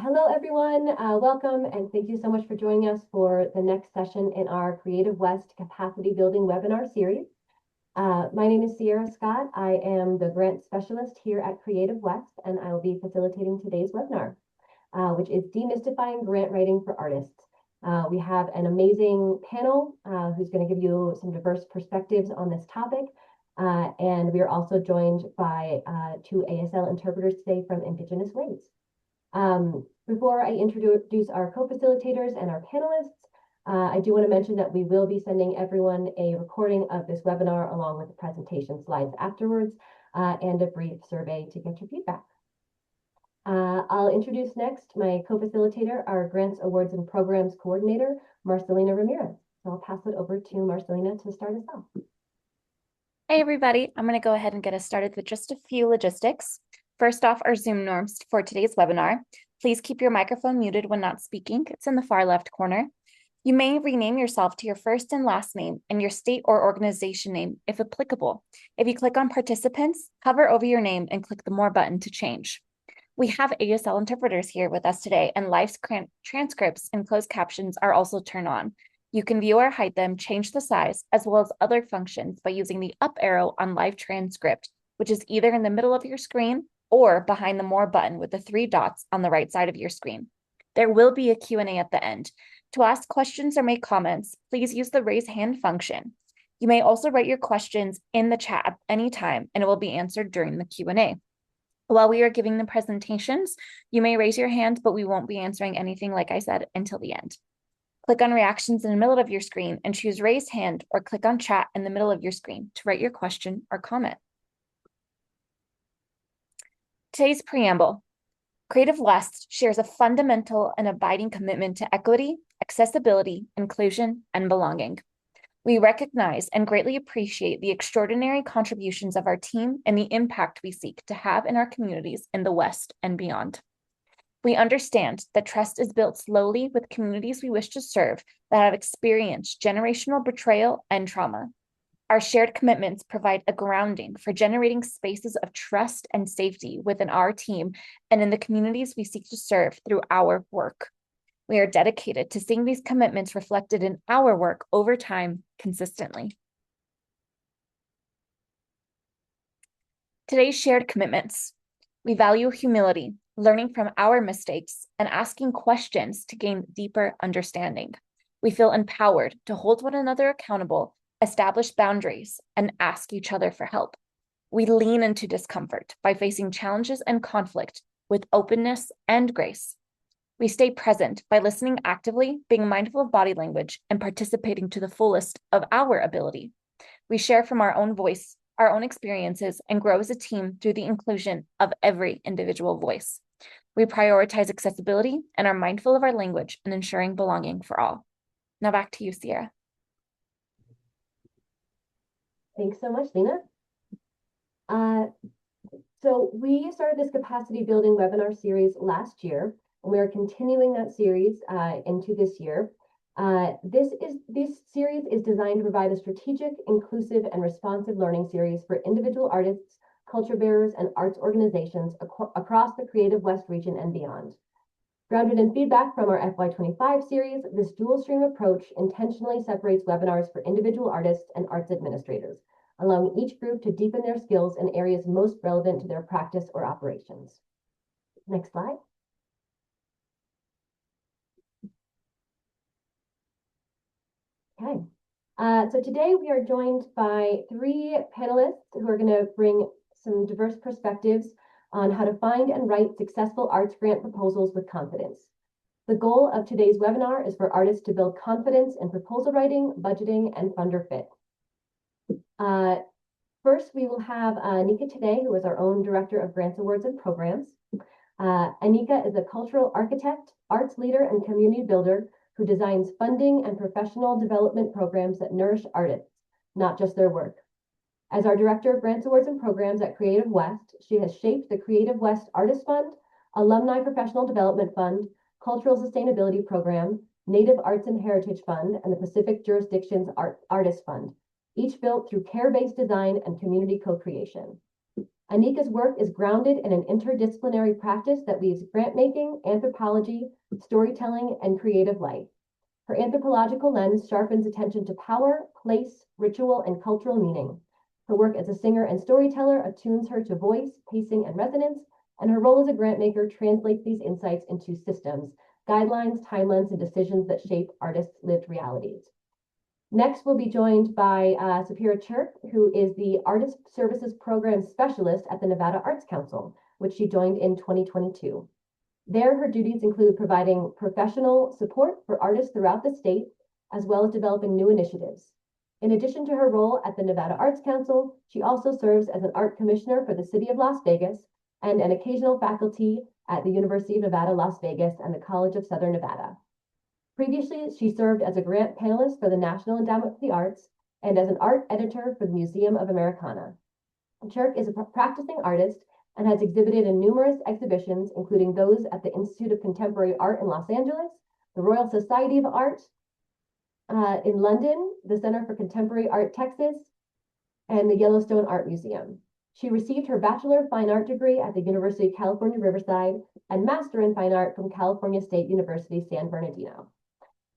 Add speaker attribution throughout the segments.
Speaker 1: Hello, everyone. Welcome, and thank you so much for joining us for the next session in our Creative West Capacity Building webinar series. My name is Sierra Scott. I am the grant specialist here at Creative West, and I will be facilitating today's webinar, which is Demystifying Grant Writing for Artists. We have an amazing panel who's going to give you some diverse perspectives on this topic. And we are also joined by two ASL interpreters today from Indigenous Ways. Before I introduce our co-facilitators and our panelists, I do want to mention that we will be sending everyone a recording of this webinar along with the presentation slides afterwards and a brief survey to get your feedback. I'll introduce next my co-facilitator, our Grants, Awards, and Programs Coordinator, Marcelina Ramirez. So I'll pass it over to Marcelina to start us off.
Speaker 2: Hey everybody, I'm going to go ahead and get us started with just a few logistics. First off, our Zoom norms for today's webinar. Please keep your microphone muted when not speaking. It's in the far left corner. You may rename yourself to your first and last name and your state or organization name if applicable. If you click on participants, hover over your name and click the more button to change. We have ASL interpreters here with us today, and live transcripts and closed captions are also turned on. You can view or hide them, change the size, as well as other functions by using the up arrow on live transcript, which is either in the middle of your screen or behind the more button with the 3 dots on the right side of your screen. There will be a Q&A at the end. To ask questions or make comments, please use the raise hand function. You may also write your questions in the chat at any time, and it will be answered during the Q&A. While we are giving the presentations, you may raise your hand, but we won't be answering anything, like I said, until the end. Click on reactions in the middle of your screen and choose raise hand, or click on chat in the middle of your screen to write your question or comment. Today's preamble. Creative West shares a fundamental and abiding commitment to equity, accessibility, inclusion, and belonging. We recognize and greatly appreciate the extraordinary contributions of our team and the impact we seek to have in our communities in the West and beyond. We understand that trust is built slowly with communities we wish to serve that have experienced generational betrayal and trauma. Our shared commitments provide a grounding for generating spaces of trust and safety within our team and in the communities we seek to serve through our work. We are dedicated to seeing these commitments reflected in our work over time consistently. Today's shared commitments. We value humility, learning from our mistakes, and asking questions to gain deeper understanding. We feel empowered to hold one another accountable, establish boundaries, and ask each other for help. We lean into discomfort by facing challenges and conflict with openness and grace. We stay present by listening actively, being mindful of body language, and participating to the fullest of our ability. We share from our own voice, our own experiences, and grow as a team through the inclusion of every individual voice. We prioritize accessibility and are mindful of our language and ensuring belonging for all. Now back to you, Sierra.
Speaker 1: Thanks so much, Lena. So we started this capacity building webinar series last year, and we are continuing that series into this year. This series is designed to provide a strategic, inclusive, and responsive learning series for individual artists, culture bearers, and arts organizations across the Creative West region and beyond. Grounded in feedback from our FY25 series, this dual stream approach intentionally separates webinars for individual artists and arts administrators, allowing each group to deepen their skills in areas most relevant to their practice or operations. Next slide. Okay, so today we are joined by 3 panelists who are going to bring some diverse perspectives on how to find and write successful arts grant proposals with confidence. The goal of today's webinar is for artists to build confidence in proposal writing, budgeting, and funder fit. First, we will have Anika Tené, who is our own Director of Grants, Awards, and Programs. Anika is a cultural architect, arts leader, and community builder who designs funding and professional development programs that nourish artists, not just their work. As our Director of Grants, Awards, and Programs at Creative West, she has shaped the Creative West Artist Fund, Alumni Professional Development Fund, Cultural Sustainability Program, Native Arts and Heritage Fund, and the Pacific Jurisdictions Artist Fund, each built through care-based design and community co-creation. Anika's work is grounded in an interdisciplinary practice that weaves grant-making, anthropology, storytelling, and creative life. Her anthropological lens sharpens attention to power, place, ritual, and cultural meaning. Her work as a singer and storyteller attunes her to voice, pacing, and resonance, and her role as a grant maker translates these insights into systems, guidelines, timelines, and decisions that shape artists' lived realities. Next, we'll be joined by Sapira Cheuk, who is the Artist Services Program Specialist at the Nevada Arts Council, which she joined in 2022. There, her duties include providing professional support for artists throughout the state, as well as developing new initiatives. In addition to her role at the Nevada Arts Council, she also serves as an art commissioner for the City of Las Vegas and an occasional faculty at the University of Nevada, Las Vegas and the College of Southern Nevada. Previously, she served as a grant panelist for the National Endowment for the Arts and as an art editor for the Museum of Americana. Cheuk is a practicing artist and has exhibited in numerous exhibitions, including those at the Institute of Contemporary Art in Los Angeles, the Royal Society of Art in London, the Center for Contemporary Art Texas, and the Yellowstone Art Museum. She received her Bachelor of Fine Art degree at the University of California, Riverside, and Master in Fine Art from California State University, San Bernardino.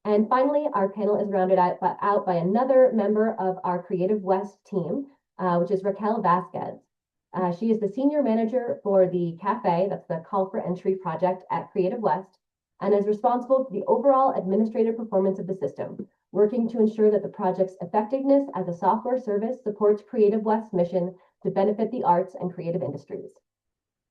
Speaker 1: And finally, our panel is rounded out by another member of our Creative West team, which is Raquel Vasquez. She is the senior manager for the CaFÉ, that's the Call for Entry project at Creative West, and is responsible for the overall administrative performance of the system, working to ensure that the project's effectiveness as a software service supports Creative West's mission to benefit the arts and creative industries.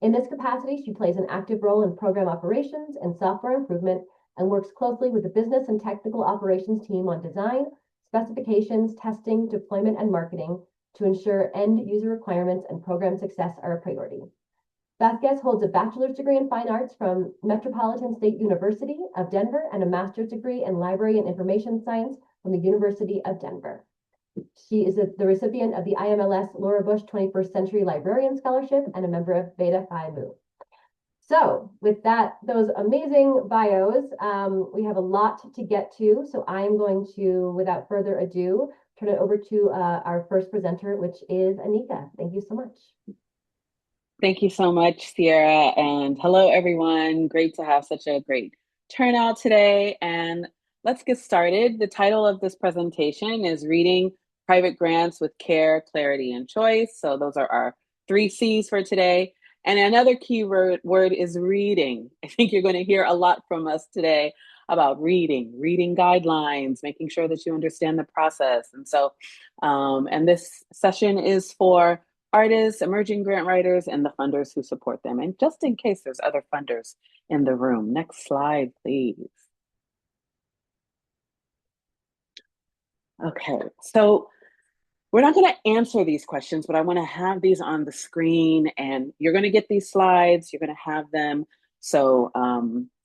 Speaker 1: In this capacity, she plays an active role in program operations and software improvement and works closely with the business and technical operations team on design, specifications, testing, deployment, and marketing to ensure end user requirements and program success are a priority. Vasquez holds a bachelor's degree in fine arts from Metropolitan State University of Denver and a master's degree in library and information science from the University of Denver. She is the recipient of the IMLS Laura Bush 21st Century Librarian Scholarship and a member of Beta Phi Mu. So with those amazing bios, we have a lot to get to. So I am going to, without further ado, turn it over to our first presenter, which is Anika. Thank you so much.
Speaker 3: Thank you so much, Sierra. And hello, everyone. Great to have such a great turnout today. And let's get started. The title of this presentation is Reading Private Grants with Care, Clarity, and Choice. So those are our 3 C's for today. And another key word is reading. I think you're going to hear a lot from us today about reading guidelines, making sure that you understand the process. And so, and this session is for artists, emerging grant writers, and the funders who support them. And just in case there's other funders in the room. Next slide, please. Okay, so we're not going to answer these questions, but I want to have these on the screen, and you're going to get these slides. You're going to have them. So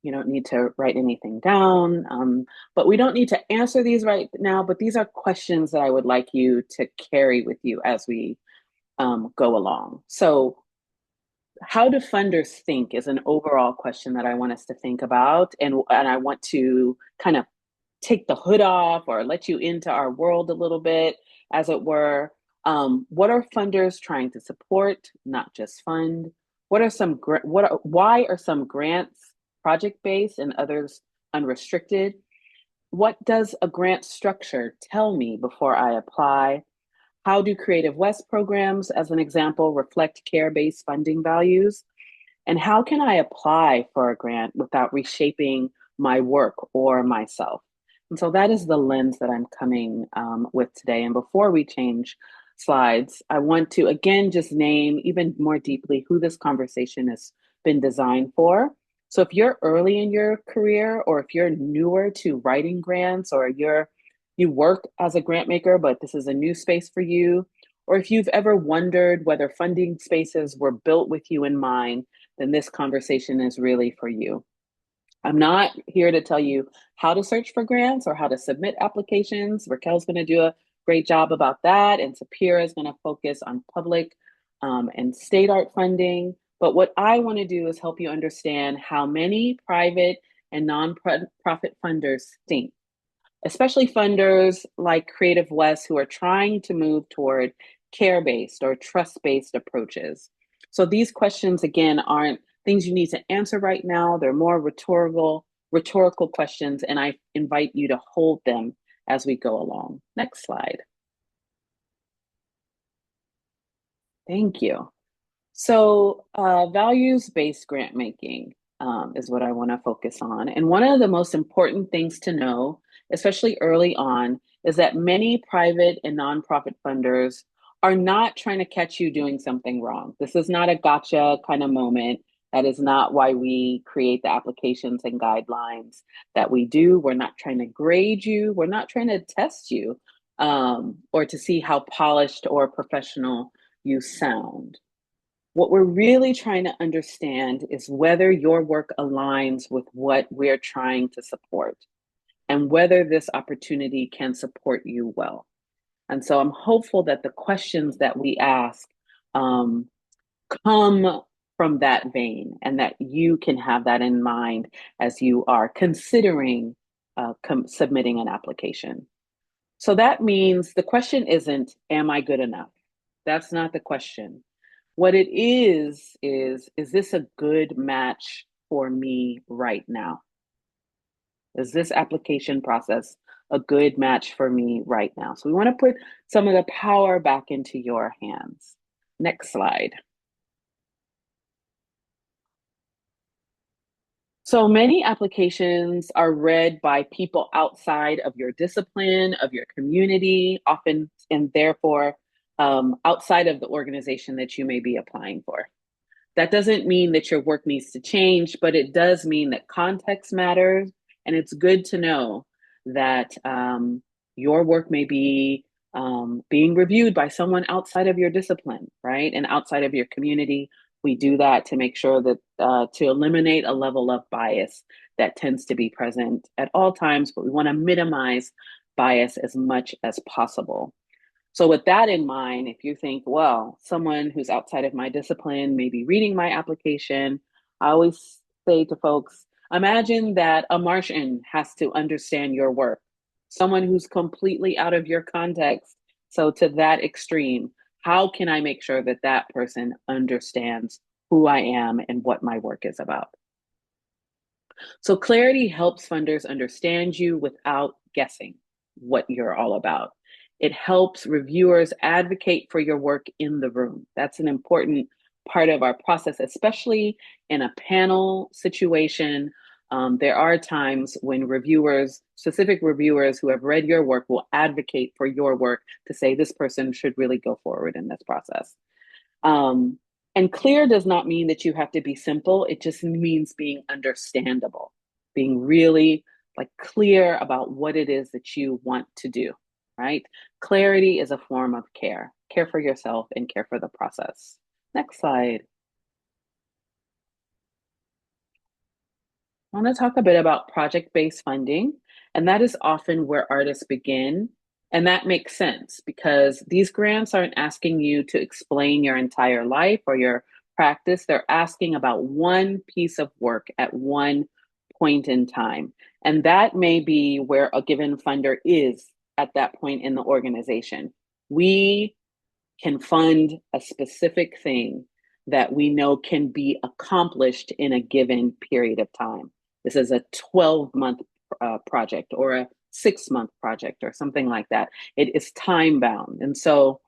Speaker 3: you don't need to write anything down, but we don't need to answer these right now, but these are questions that I would like you to carry with you as we go along. So how do funders think is an overall question that I want us to think about. And I want to kind of take the hood off or let you into our world a little bit, as it were. What are funders trying to support, not just fund? Why are some grants project-based and others unrestricted? What does a grant structure tell me before I apply? How do Creative West programs, as an example, reflect care-based funding values? And how can I apply for a grant without reshaping my work or myself? And so that is the lens that I'm coming with today. And before we change slides, I want to, again, just name even more deeply who this conversation has been designed for. So if you're early in your career, or if you're newer to writing grants, or you work as a grant maker, but this is a new space for you, or if you've ever wondered whether funding spaces were built with you in mind, then this conversation is really for you. I'm not here to tell you how to search for grants or how to submit applications. Raquel's going to do a great job about that, and Sapira is going to focus on public and state art funding. But what I want to do is help you understand how many private and nonprofit funders think, especially funders like Creative West, who are trying to move toward care-based or trust-based approaches. So these questions, again, aren't things you need to answer right now. They're more rhetorical questions, and I invite you to hold them as we go along. Next slide. Thank you. So values-based grant making is what I want to focus on. And one of the most important things to know, especially early on, is that many private and nonprofit funders are not trying to catch you doing something wrong. This is not a gotcha kind of moment. That is not why we create the applications and guidelines that we do. We're not trying to grade you. We're not trying to test you or to see how polished or professional you sound. What we're really trying to understand is whether your work aligns with what we're trying to support and whether this opportunity can support you well. And so I'm hopeful that the questions that we ask come from that vein and that you can have that in mind as you are considering submitting an application. So that means the question isn't, am I good enough? That's not the question. What it is this a good match for me right now? Is this application process a good match for me right now? So we want to put some of the power back into your hands. Next slide. So many applications are read by people outside of your discipline, of your community, often, and therefore outside of the organization that you may be applying for. That doesn't mean that your work needs to change, but it does mean that context matters. And it's good to know that your work may be being reviewed by someone outside of your discipline, right? And outside of your community. We do that to make sure that to eliminate a level of bias that tends to be present at all times, but we want to minimize bias as much as possible. So with that in mind, if you think, well, someone who's outside of my discipline may be reading my application, I always say to folks, imagine that a Martian has to understand your work, someone who's completely out of your context. So to that extreme, how can I make sure that that person understands who I am and what my work is about? So clarity helps funders understand you without guessing what you're all about. It helps reviewers advocate for your work in the room. That's an important part of our process, especially in a panel situation. There are times when reviewers, specific reviewers who have read your work, will advocate for your work to say this person should really go forward in this process. And clear does not mean that you have to be simple. It just means being understandable, being really clear about what it is that you want to do, right? Clarity is a form of care. Care for yourself and care for the process. Next slide. I want to talk a bit about project-based funding, and that is often where artists begin. And that makes sense because these grants aren't asking you to explain your entire life or your practice. They're asking about one piece of work at one point in time. And that may be where a given funder is at that point in the organization. We can fund a specific thing that we know can be accomplished in a given period of time. This is a 12-month project or a 6-month project or something like that. It is time bound. And so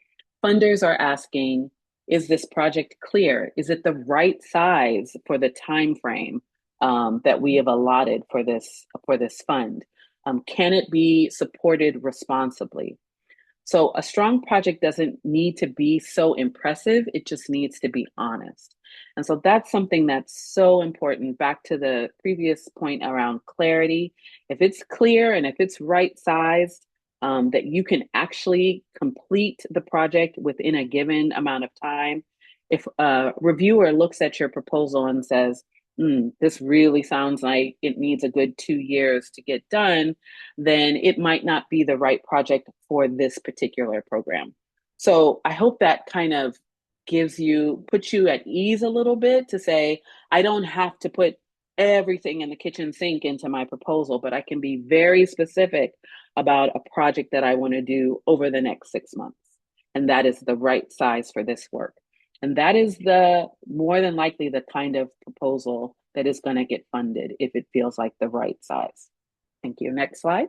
Speaker 3: funders are asking, is this project clear? Is it the right size for the time frame that we have allotted for this fund? Can it be supported responsibly? So a strong project doesn't need to be so impressive. It just needs to be honest. And so that's something that's so important. Back to the previous point around clarity. If it's clear and if it's right sized, that you can actually complete the project within a given amount of time. If a reviewer looks at your proposal and says, this really sounds like it needs a good 2 years to get done, then it might not be the right project for this particular program. So I hope that kind of puts you at ease a little bit to say, I don't have to put everything in the kitchen sink into my proposal, but I can be very specific about a project that I want to do over the next 6 months. And that is the right size for this work. And that is the more than likely the kind of proposal that is going to get funded if it feels like the right size. Thank you. Next slide.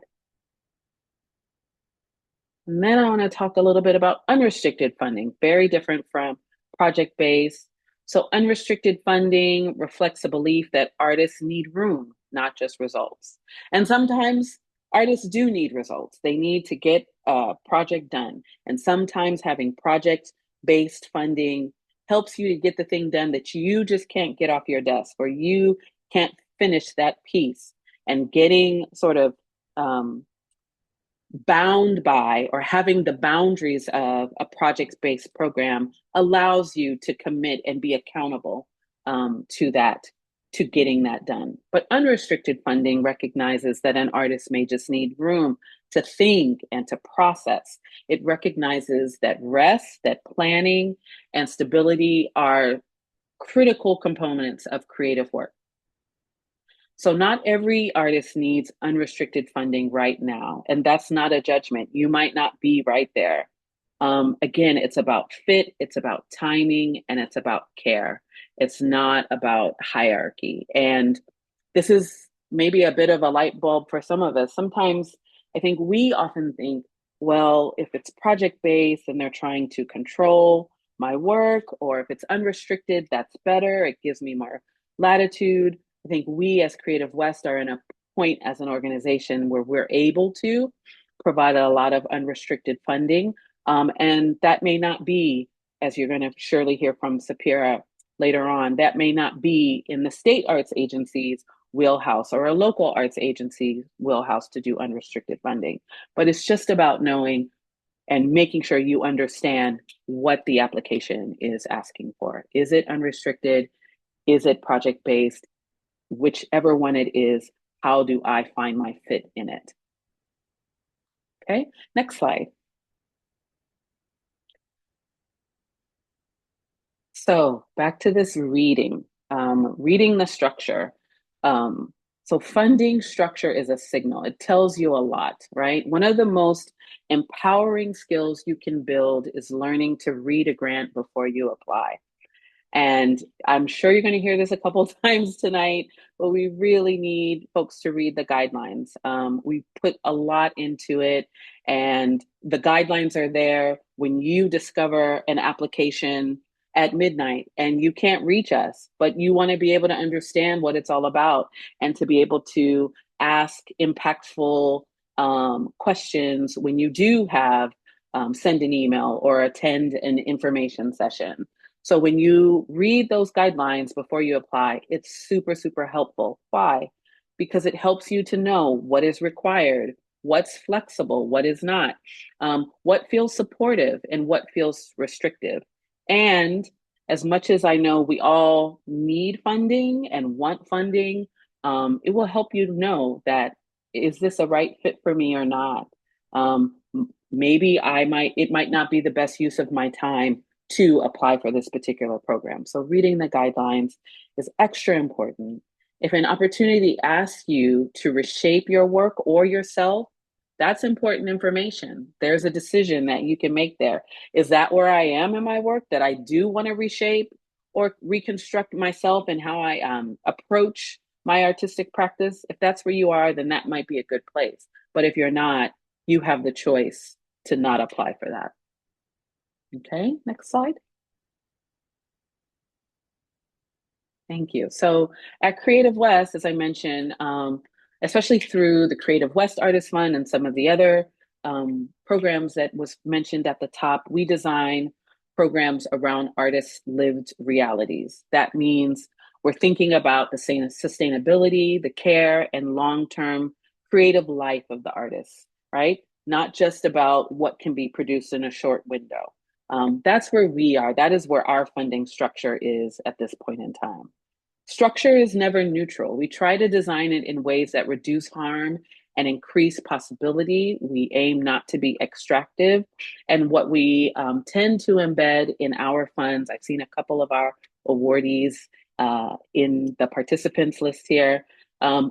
Speaker 3: And then I want to talk a little bit about unrestricted funding, very different from project-based. So unrestricted funding reflects a belief that artists need room, not just results. And sometimes artists do need results. They need to get a project done. And sometimes having project-based funding helps you to get the thing done that you just can't get off your desk, or you can't finish that piece. And getting sort of bound by, or having the boundaries of a project-based program allows you to commit and be accountable to that, to getting that done. But unrestricted funding recognizes that an artist may just need room to think and to process. It recognizes that rest, that planning, and stability are critical components of creative work. So not every artist needs unrestricted funding right now, and that's not a judgment. You might not be right there. Again, it's about fit, it's about timing, and it's about care. It's not about hierarchy. And this is maybe a bit of a light bulb for some of us. Sometimes I think we often think, well, if it's project-based and they're trying to control my work, or if it's unrestricted, that's better. It gives me more latitude. I think we as Creative West are in a point as an organization where we're able to provide a lot of unrestricted funding. And that may not be, as you're going to surely hear from Sapira later on, that may not be in the state arts agency's wheelhouse or a local arts agency wheelhouse to do unrestricted funding. But it's just about knowing and making sure you understand what the application is asking for. Is it unrestricted? Is it project-based? Whichever one it is, how do I find my fit in it? Okay, next slide. So back to this reading, reading the structure. So funding structure is a signal. It tells you a lot, right? One of the most empowering skills you can build is learning to read a grant before you apply. And I'm sure you're going to hear this a couple of times tonight, but we really need folks to read the guidelines. We put a lot into it, and the guidelines are there when you discover an application at midnight and you can't reach us, but you want to be able to understand what it's all about and to be able to ask impactful questions when you do have send an email or attend an information session. So when you read those guidelines before you apply, it's super, super helpful. Why? Because it helps you to know what is required, what's flexible, what is not, what feels supportive and what feels restrictive. And as much as I know we all need funding and want funding, it will help you know that, is this a right fit for me or not? Maybe it might not be the best use of my time to apply for this particular program. So reading the guidelines is extra important. If an opportunity asks you to reshape your work or yourself, that's important information. There's a decision that you can make there. Is that where I am in my work, that I do want to reshape or reconstruct myself and how I approach my artistic practice? If that's where you are, then that might be a good place. But if you're not, you have the choice to not apply for that. Okay, next slide. Thank you. So at Creative West, as I mentioned, especially through the Creative West Artist Fund and some of the other programs that was mentioned at the top, we design programs around artists' lived realities. That means we're thinking about the sustainability, the care, and long-term creative life of the artist, right? Not just about what can be produced in a short window. That's where we are. That is where our funding structure is at this point in time. Structure is never neutral. We try to design it in ways that reduce harm and increase possibility. We aim not to be extractive. And what we tend to embed in our funds, I've seen a couple of our awardees in the participants list here.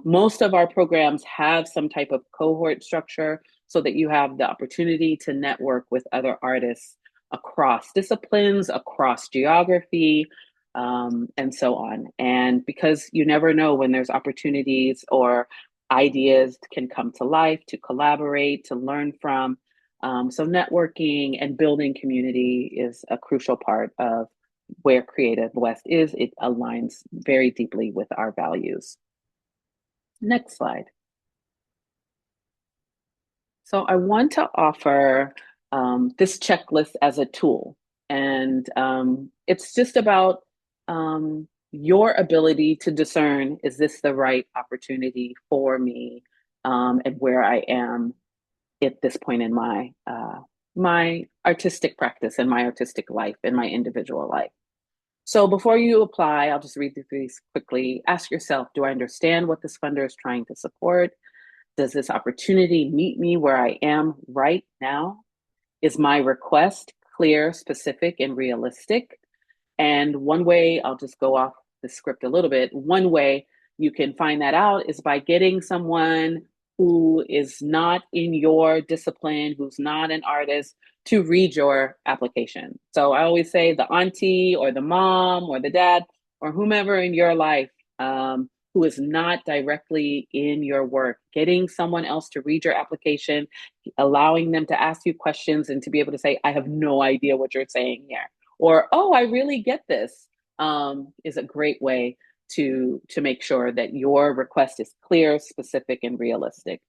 Speaker 3: Most of our programs have some type of cohort structure so that you have the opportunity to network with other artists across disciplines, across geography, and so on. And because you never know when there's opportunities or ideas can come to life, to collaborate, to learn from. So networking and building community is a crucial part of where Creative West is. It aligns very deeply with our values. Next slide. So I want to offer this checklist as a tool. And it's just about your ability to discern, is this the right opportunity for me, and where I am at this point in my artistic practice and my artistic life and my individual life. So before you apply, I'll just read through these quickly. Ask yourself, do I understand what this funder is trying to support? Does this opportunity meet me where I am right now? Is my request clear, specific, and realistic? And one way, I'll just go off the script a little bit. One way you can find that out is by getting someone who is not in your discipline, who's not an artist, to read your application. So I always say the auntie or the mom or the dad or whomever in your life who is not directly in your work, getting someone else to read your application, allowing them to ask you questions and to be able to say, I have no idea what you're saying here. Or, oh, I really get this, is a great way to make sure that your request is clear, specific, and realistic.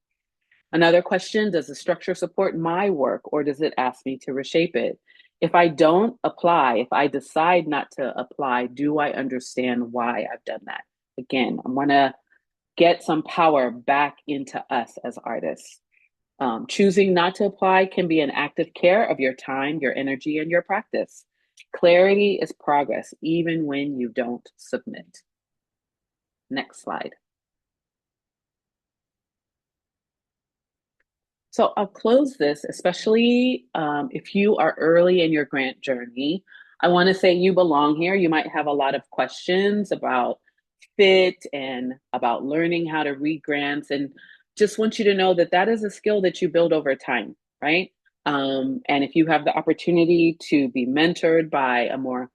Speaker 3: Another question, does the structure support my work or does it ask me to reshape it? If I don't apply, if I decide not to apply, do I understand why I've done that? Again, I want to get some power back into us as artists. Choosing not to apply can be an act of care of your time, your energy, and your practice. Clarity is progress, even when you don't submit. Next slide. So I'll close this, especially if you are early in your grant journey. I want to say you belong here. You might have a lot of questions about fit and about learning how to read grants, and just want you to know that that is a skill that you build over time, right? And if you have the opportunity to be mentored by a more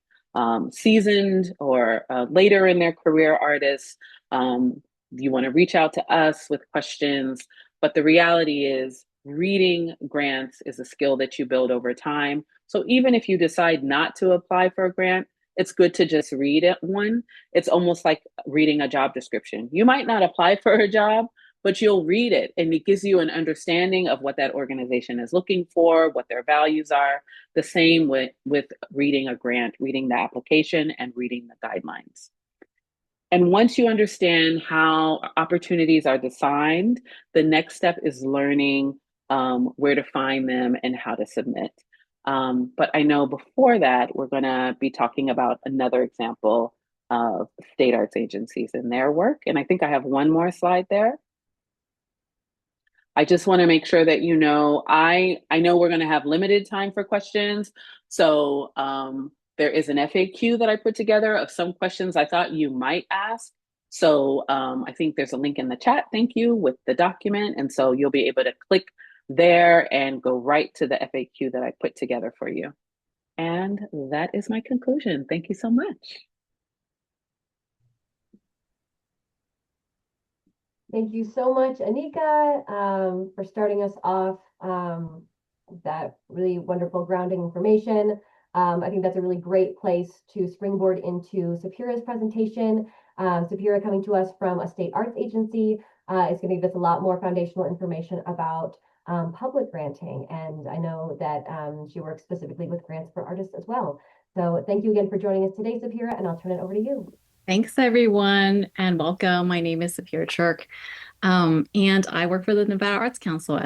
Speaker 3: seasoned or later in their career artist, you want to reach out to us with questions. But the reality is, reading grants is a skill that you build over time. So even if you decide not to apply for a grant, it's good to just read one. It's almost like reading a job description. You might not apply for a job, but you'll read it and it gives you an understanding of what that organization is looking for, what their values are. The same with reading a grant, reading the application and reading the guidelines. And once you understand how opportunities are designed, the next step is learning where to find them and how to submit. But I know before that, we're going to be talking about another example of state arts agencies and their work. And I think I have one more slide there. I just want to make sure that you know, I know we're going to have limited time for questions. So there is an FAQ that I put together of some questions I thought you might ask. So I think there's a link in the chat, thank you, with the document. And so you'll be able to click there and go right to the FAQ that I put together for you. And that is my conclusion. Thank you so much.
Speaker 1: Thank you so much, Anika, for starting us off. That really wonderful grounding information. I think that's a really great place to springboard into Sapira's presentation. Sapira, coming to us from a state arts agency, is going to give us a lot more foundational information about public granting. And I know that she works specifically with grants for artists as well. So thank you again for joining us today, Sapira, and I'll turn it over to you.
Speaker 4: Thanks, everyone, and welcome. My name is Sapira Cheuk, and I work for the Nevada Arts Council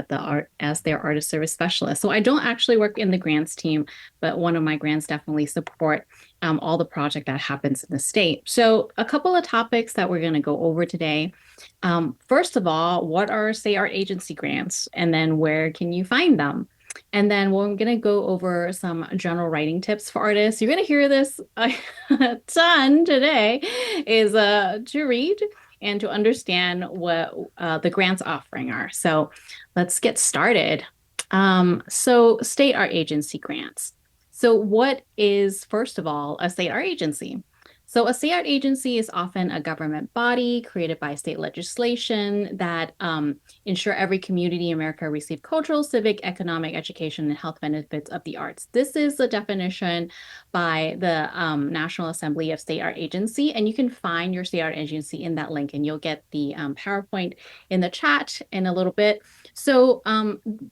Speaker 4: as their artist service specialist. So I don't actually work in the grants team, but one of my grants definitely support all the project that happens in the state. So a couple of topics that we're going to go over today. First of all, what are state art agency grants, and then where can you find them? And then we're going to go over some general writing tips for artists. You're going to hear this a ton today, is to read and to understand what the grants offering are. So let's get started. So state art agency grants. So what is, first of all, a state art agency? So a state art agency is often a government body created by state legislation that ensure every community in America receive cultural, civic, economic, education, and health benefits of the arts. This is the definition by the National Assembly of State Art Agency, and you can find your state art agency in that link, and you'll get the PowerPoint in the chat in a little bit. So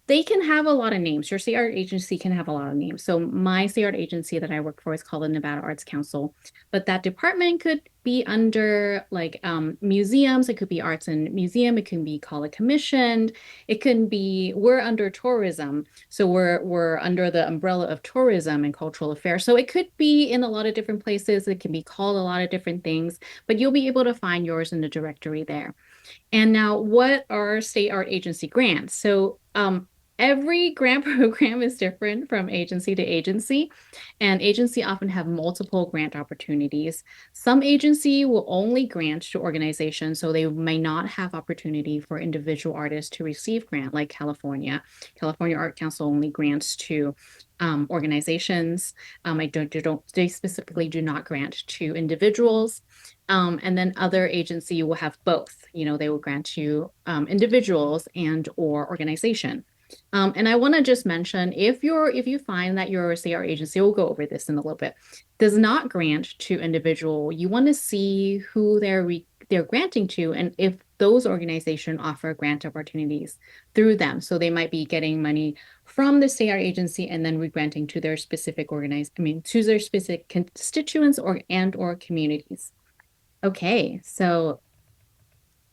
Speaker 4: they can have a lot of names. Your state art agency can have a lot of names. So my state art agency that I work for is called the Nevada Arts Council, but that department could be under like museums. It could be arts and museum. It can be called a commissioned. It can be, we're under tourism. So we're under the umbrella of tourism and cultural affairs. So it could be in a lot of different places. It can be called a lot of different things, but you'll be able to find yours in the directory there. And now, what are state art agency grants? So every grant program is different from agency to agency, and agency often have multiple grant opportunities. Some agency will only grant to organizations, so they may not have opportunity for individual artists to receive grant, like California. California Art Council only grants to organizations. They specifically do not grant to individuals. And then other agency will have both. They will grant to individuals and or organization. And I want to just mention, if you find that your CR agency, we'll go over this in a little bit, does not grant to individual, you want to see who they're granting to, and if those organizations offer grant opportunities through them. So they might be getting money from the CR agency and then re-granting to their specific to their specific constituents or communities. Okay, so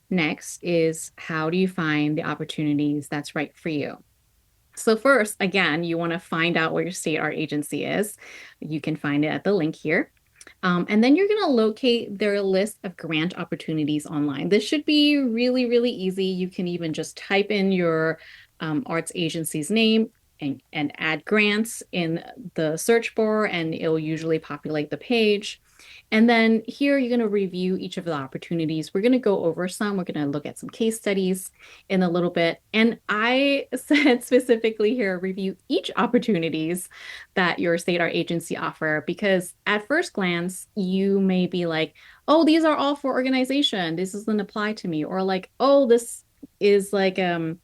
Speaker 4: next is, how do you find the opportunities that's right for you? So first, again, you want to find out where your state art agency is. You can find it at the link here. And then you're going to locate their list of grant opportunities online. This should be really, really easy. You can even just type in your arts agency's name and add grants in the search bar, and it'll usually populate the page. And then here you're going to review each of the opportunities. We're going to go over some. We're going to look at some case studies in a little bit. And I said specifically here, review each opportunities that your state art agency offer, because at first glance, you may be like, oh, these are all for organization. This doesn't apply to me. Or like, oh, this is like a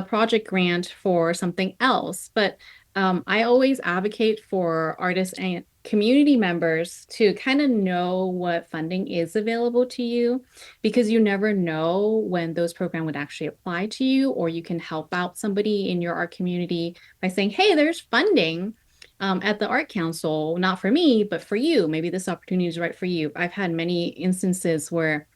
Speaker 4: project grant for something else. But I always advocate for artists and community members to kind of know what funding is available to you, because you never know when those programs would actually apply to you, or you can help out somebody in your art community by saying, hey, there's funding at the Art Council, not for me, but for you. Maybe this opportunity is right for you. I've had many instances where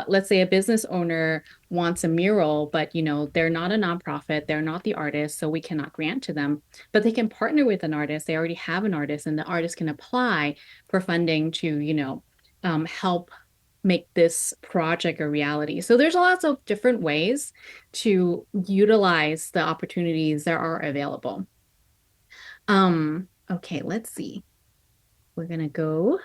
Speaker 4: let's say a business owner wants a mural, but they're not a nonprofit, they're not the artist, so we cannot grant to them, but they can partner with an artist. They already have an artist, and the artist can apply for funding to help make this project a reality. So there's lots of different ways to utilize the opportunities that are available. Okay, let's see. We're gonna go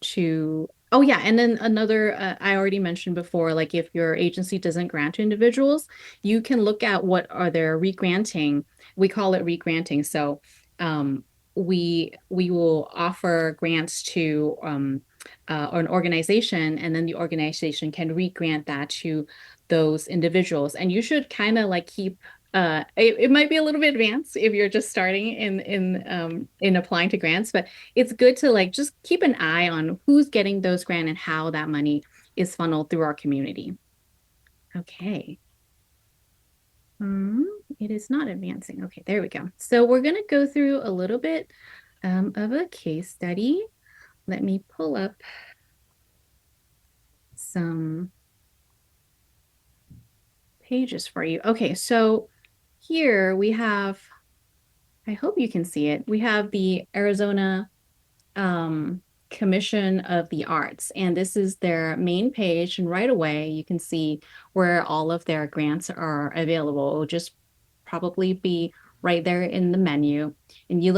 Speaker 4: to, oh yeah, and then another, I already mentioned before, like if your agency doesn't grant to individuals, you can look at what are their re-granting. We call it re-granting. So we will offer grants to an organization, and then the organization can re-grant that to those individuals. And you should kind of like keep it might be a little bit advanced if you're just starting in applying to grants, but it's good to like just keep an eye on who's getting those grants and how that money is funneled through our community. Okay. It is not advancing. Okay, there we go. So we're going to go through a little bit of a case study. Let me pull up some pages for you. Okay, so here we have, I hope you can see it, we have the Arizona Commission of the Arts, and this is their main page, and right away you can see where all of their grants are available. It'll just probably be right there in the menu, and you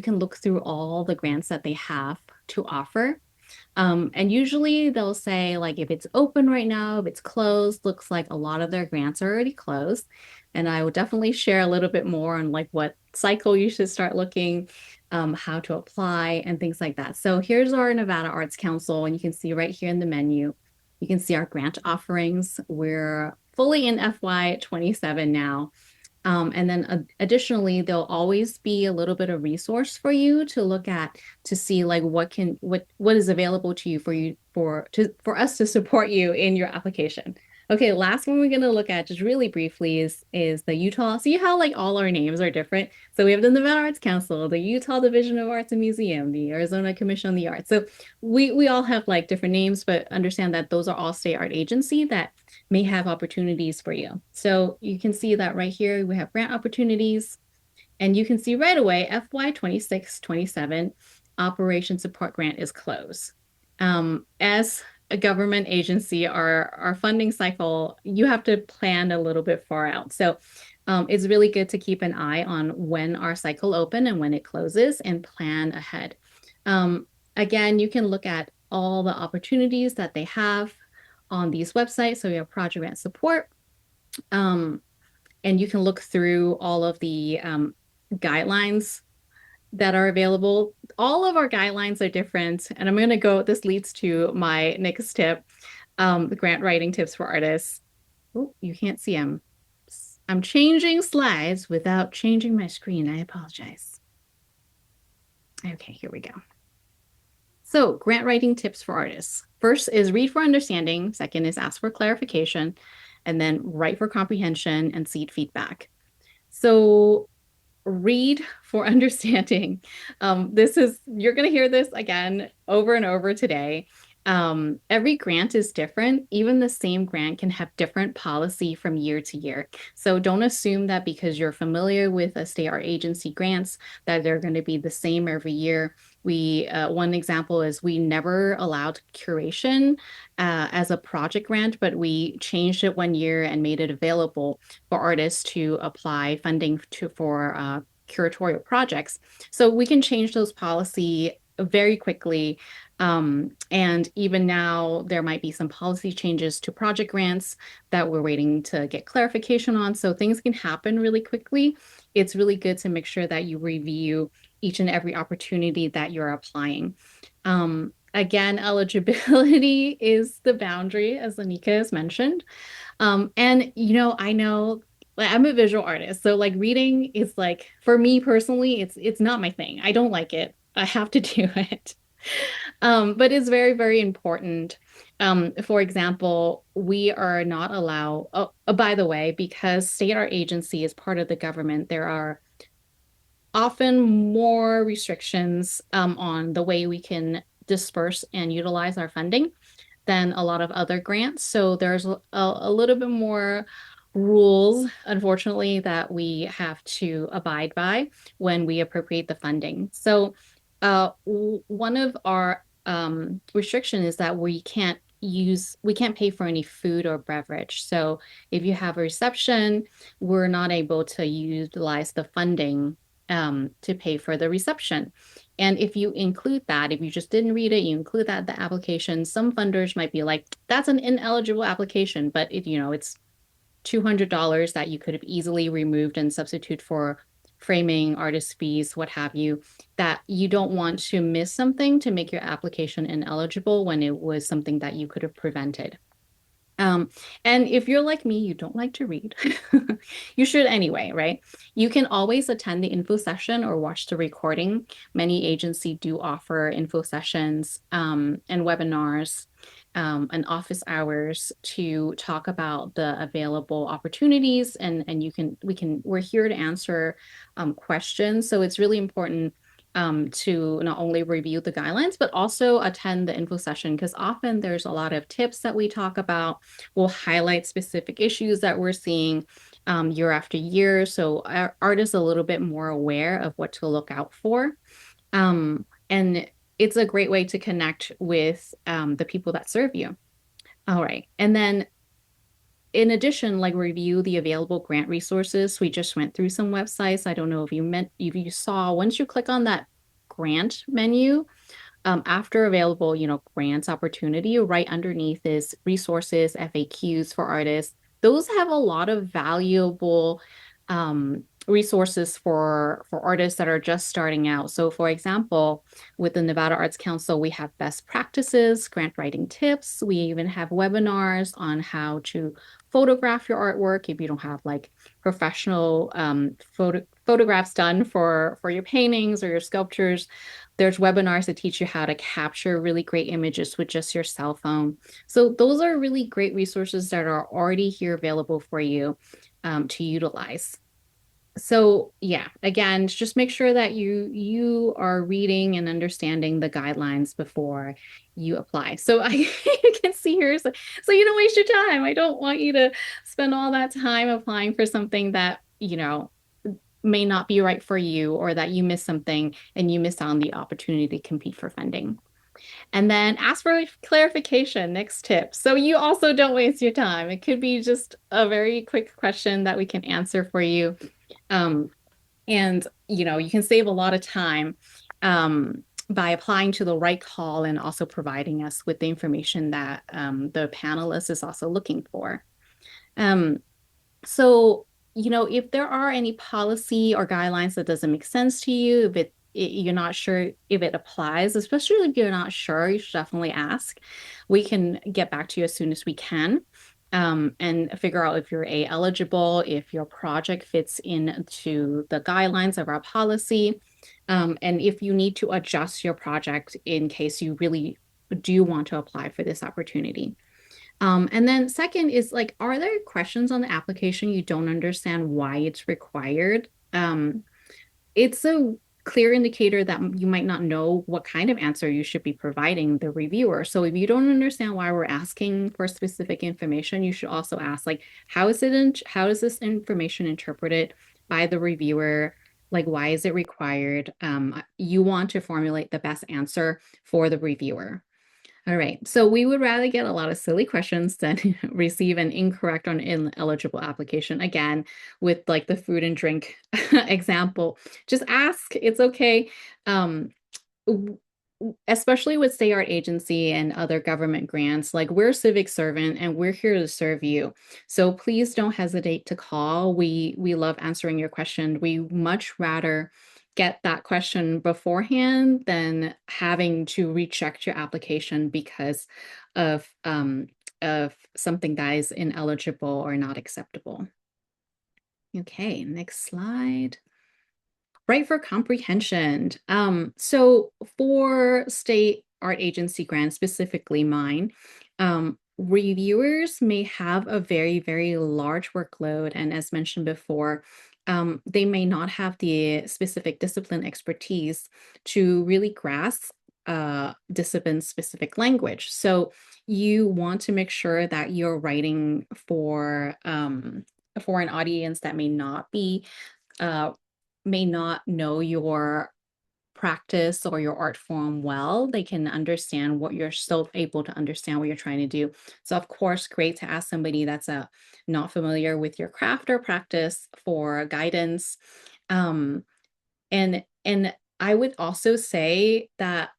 Speaker 4: can look through all the grants that they have to offer. And usually they'll say like if it's open right now, if it's closed, looks like a lot of their grants are already closed. And I will definitely share a little bit more on like what cycle, you should start looking how to apply and things like that. So here's our Nevada Arts Council, and you can see right here in the menu, you can see our grant offerings. We're fully in FY27 now. And then additionally, there'll always be a little bit of resource for you to look at to see like what is available to you for us to support you in your application. Okay, last one we're going to look at just really briefly is the Utah. See how like all our names are different? So we have the Nevada Arts Council, the Utah Division of Arts and Museum, the Arizona Commission on the Arts. So we all have like different names, but understand that those are all state art agency that may have opportunities for you. So you can see that right here, we have grant opportunities, and you can see right away FY26-27 Operation Support Grant is closed. As a government agency, our funding cycle, you have to plan a little bit far out. So it's really good to keep an eye on when our cycle open and when it closes and plan ahead. Again, you can look at all the opportunities that they have on these websites. So we have project grant support. And you can look through all of the guidelines that are available. All of our guidelines are different. And I'm going to go, this leads to my next tip, the grant writing tips for artists. Oh, you can't see them. I'm changing slides without changing my screen. I apologize. Okay, here we go. So grant writing tips for artists. First is read for understanding. Second is ask for clarification. And then write for comprehension and seek feedback. So read for understanding. You're going to hear this again over and over today. Every grant is different. Even the same grant can have different policy from year to year. So don't assume that because you're familiar with a state art agency grants that they're going to be the same every year. One example is we never allowed curation as a project grant, but we changed it one year and made it available for artists to apply funding for curatorial projects. So we can change those policy very quickly. And even now, there might be some policy changes to project grants that we're waiting to get clarification on. So things can happen really quickly. It's really good to make sure that you review each and every opportunity that you're applying. Again, eligibility is the boundary, as Anika has mentioned. And, I know I'm a visual artist, so like reading is like, for me personally, it's not my thing. I don't like it. I have to do it. But it's very, very important. For example, we are not allowed, by the way, because state art agency is part of the government, there are often more restrictions on the way we can disperse and utilize our funding than a lot of other grants. So there's a little bit more rules, unfortunately, that we have to abide by when we appropriate the funding. So one of our restriction is that we can't pay for any food or beverage. So if you have a reception, we're not able to utilize the funding to pay for the reception. And if you include that, if you just didn't read it, you include that in the application, some funders might be like, that's an ineligible application, but it's $200 that you could have easily removed and substitute for framing, artist fees, what have you, that you don't want to miss something to make your application ineligible when it was something that you could have prevented. And if you're like me, you don't like to read, you should anyway, right? You can always attend the info session or watch the recording. Many agencies do offer info sessions and webinars and office hours to talk about the available opportunities, and we're here to answer questions. So it's really important to not only review the guidelines, but also attend the info session, because often there's a lot of tips that we talk about. We'll highlight specific issues that we're seeing year after year. So our artists are a little bit more aware of what to look out for. And it's a great way to connect with the people that serve you. All right. And then in addition, like review the available grant resources. We just went through some websites. I don't know if you saw, once you click on that grant menu, after available, grants opportunity, right underneath is resources, FAQs for artists. Those have a lot of valuable resources for artists that are just starting out. So for example, with the Nevada Arts Council, we have best practices, grant writing tips. We even have webinars on how to photograph your artwork if you don't have like professional photographs done for your paintings or your sculptures. There's webinars that teach you how to capture really great images with just your cell phone. So those are really great resources that are already here available for you to utilize. So yeah, again, just make sure that you are reading and understanding the guidelines before you apply. So you can see here, so you don't waste your time. I don't want you to spend all that time applying for something that, may not be right for you, or that you miss something and you miss on the opportunity to compete for funding. And then ask for clarification, next tip. So you also don't waste your time. It could be just a very quick question that we can answer for you. And you can save a lot of time by applying to the right call and also providing us with the information that the panelist is also looking for. So, if there are any policy or guidelines that doesn't make sense to you, if you're not sure if it applies, especially if you're not sure, you should definitely ask. We can get back to you as soon as we can. And figure out if you're eligible, if your project fits into the guidelines of our policy, and if you need to adjust your project in case you really do want to apply for this opportunity. And then second is like, are there questions on the application you don't understand why it's required? It's a clear indicator that you might not know what kind of answer you should be providing the reviewer. So if you don't understand why we're asking for specific information, you should also ask, like, how is this information interpreted by the reviewer? Like, why is it required? You want to formulate the best answer for the reviewer. All right, so we would rather get a lot of silly questions than receive an incorrect or ineligible application. Again, with like the food and drink example, just ask, it's okay. Especially with state art agency and other government grants, like we're civic servant and we're here to serve you. So please don't hesitate to call. We love answering your question. We much rather get that question beforehand than having to reject your application because of something that is ineligible or not acceptable. Okay, next slide. Right for comprehension. So for state art agency grants, specifically mine, reviewers may have a very, very large workload. And as mentioned before, they may not have the specific discipline expertise to really grasp discipline-specific language. So you want to make sure that you're writing for an audience that may not know your practice or your art form well. They can understand what you're still able to understand what you're trying to do. So of course, great to ask somebody that's not familiar with your craft or practice for guidance. And I would also say that,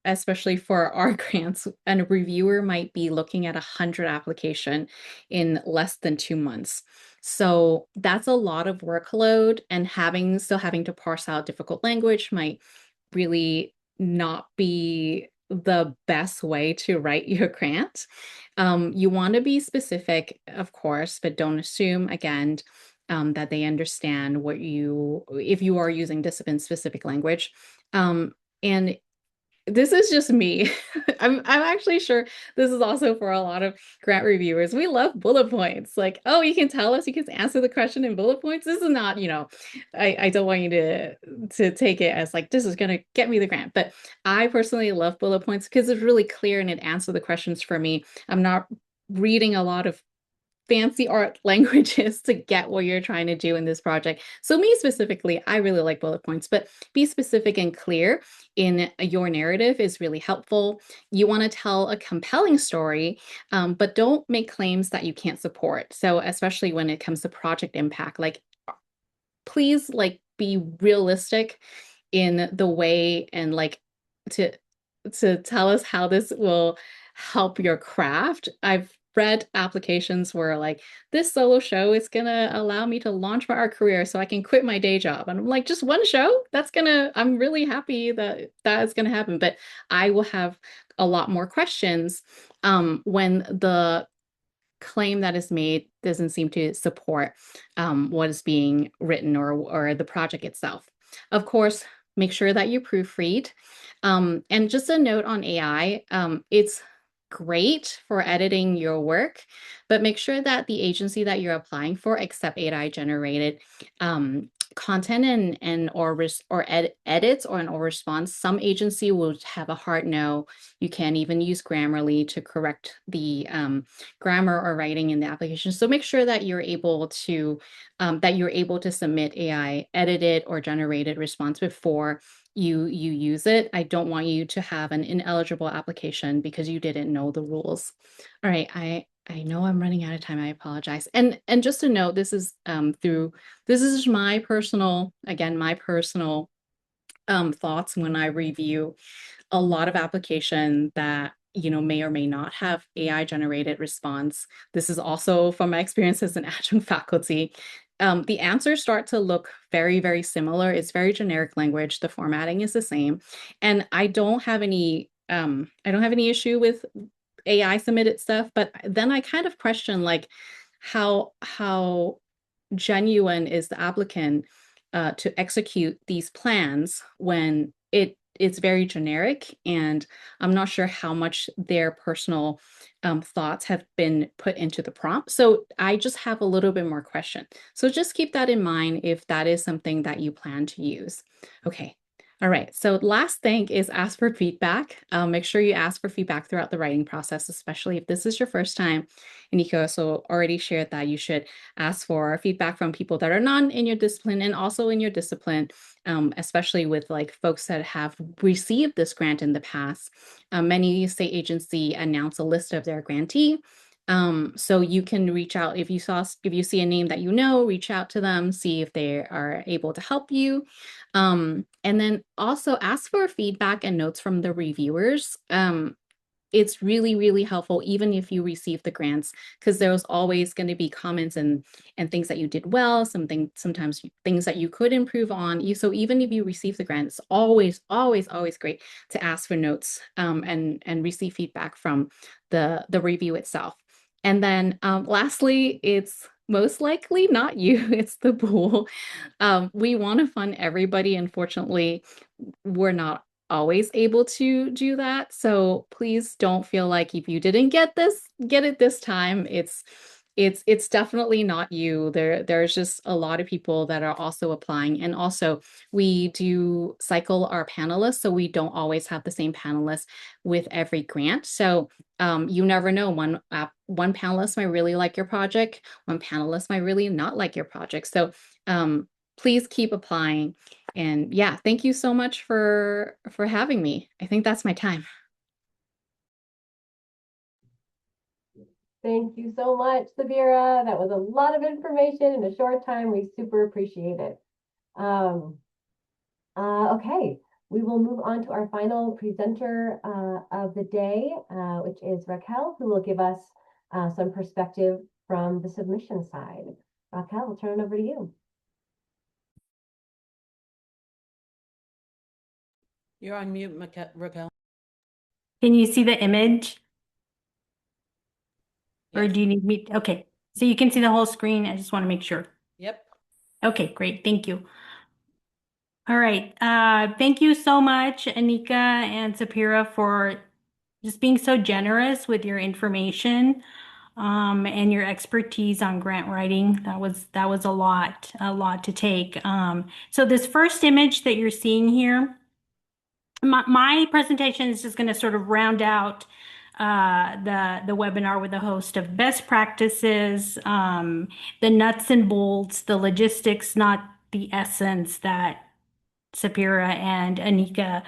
Speaker 4: especially for our grants, a reviewer might be looking at 100 application in less than 2 months. So that's a lot of workload, and still having to parse out difficult language might really not be the best way to write your grant. You want to be specific, of course, but don't assume, again, that they understand if you are using discipline-specific language. And this is just me. I'm actually sure this is also for a lot of grant reviewers. We love bullet points. Like, oh, you can tell us, you can answer the question in bullet points. This is not, I don't want you to take it as like, this is going to get me the grant. But I personally love bullet points because it's really clear and it answers the questions for me. I'm not reading a lot of fancy art languages to get what you're trying to do in this project. So me specifically, I really like bullet points, but be specific and clear in your narrative is really helpful. You want to tell a compelling story, but don't make claims that you can't support. So especially when it comes to project impact, like please be realistic in the way and to tell us how this will help your craft. I've read applications where like, this solo show is gonna allow me to launch my art career so I can quit my day job. And I'm like, just one show? I'm really happy that that is gonna happen. But I will have a lot more questions when the claim that is made doesn't seem to support what is being written or the project itself. Of course, make sure that you proofread. And just a note on AI, it's great for editing your work, but make sure that the agency that you're applying for accept AI generated content and edits or response. Some agency will have a hard no. You can't even use Grammarly to correct the grammar or writing in the application. So make sure that you're able to submit AI edited or generated response before you use it. I don't want you to have an ineligible application because you didn't know the rules. All right, I know I'm running out of time. I apologize. And just to note, this is my personal thoughts when I review a lot of application that may or may not have AI generated response. This is also from my experience as an adjunct faculty. The answers start to look very, very similar. It's very generic language. The formatting is the same. And I don't have any issue with AI submitted stuff, but then I kind of question like how genuine is the applicant to execute these plans when it's very generic, and I'm not sure how much their personal thoughts have been put into the prompt. So I just have a little bit more question. So just keep that in mind if that is something that you plan to use. Okay. All right. So last thing is ask for feedback. Make sure you ask for feedback throughout the writing process, especially if this is your first time. And Anika also already shared that you should ask for feedback from people that are not in your discipline and also in your discipline, especially with like folks that have received this grant in the past. Many state agency announce a list of their grantee. So you can reach out if you see a name that reach out to them, see if they are able to help you. And then also ask for feedback and notes from the reviewers. It's really, really helpful, even if you receive the grants, because there's always going to be comments and things that you did well, sometimes things that you could improve on. So even if you receive the grant, it's always, always, always great to ask for notes and receive feedback from the review itself. And then lastly, it's most likely not you, it's the pool. We want to fund everybody. Unfortunately, we're not always able to do that. So please don't feel like if you didn't get it this time. It's definitely not you. There's just a lot of people that are also applying. And also we do cycle our panelists, so we don't always have the same panelists with every grant. So you never know. One panelist might really like your project, one panelist might really not like your project. So please keep applying. And yeah, thank you so much for having me. I think that's my time.
Speaker 1: Thank you so much, Sapira. That was a lot of information in a short time. We super appreciate it. Okay, we will move on to our final presenter of the day, which is Raquel, who will give us some perspective from the submission side. Raquel, I'll turn it over to you.
Speaker 5: You're on mute, Raquel.
Speaker 6: Can you see the image? Or
Speaker 5: Yes.
Speaker 6: do you need me? Okay, so you can see the whole screen. I just want to make sure.
Speaker 5: Yep.
Speaker 6: Okay, great. Thank you. All right. Thank you so much, Anika and Sapira, for just being so generous with your information and your expertise on grant writing. That was a lot to take. So this first image that you're seeing here, my presentation is just going to sort of round out the webinar with a host of best practices, the nuts and bolts, the logistics, not the essence that Sapira and Anika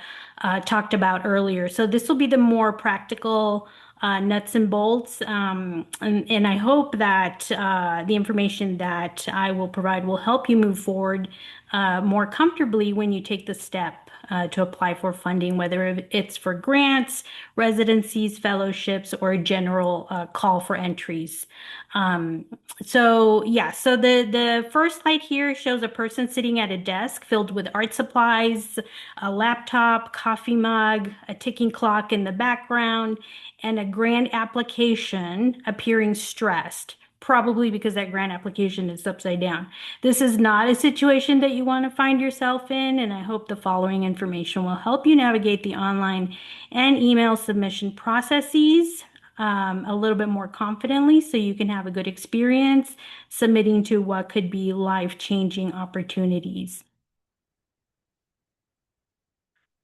Speaker 6: talked about earlier. So this will be the more practical nuts and bolts. And I hope that the information that I will provide will help you move forward more comfortably when you take the step to apply for funding, whether it's for grants, residencies, fellowships, or a general call for entries. So the first slide here shows a person sitting at a desk filled with art supplies, a laptop, coffee mug, a ticking clock in the background, and a grant application appearing stressed, probably because that grant application is upside down. This is not a situation that you want to find yourself in, and I hope the following information will help you navigate the online and email submission processes a little bit more confidently so you can have a good experience submitting to what could be life-changing opportunities.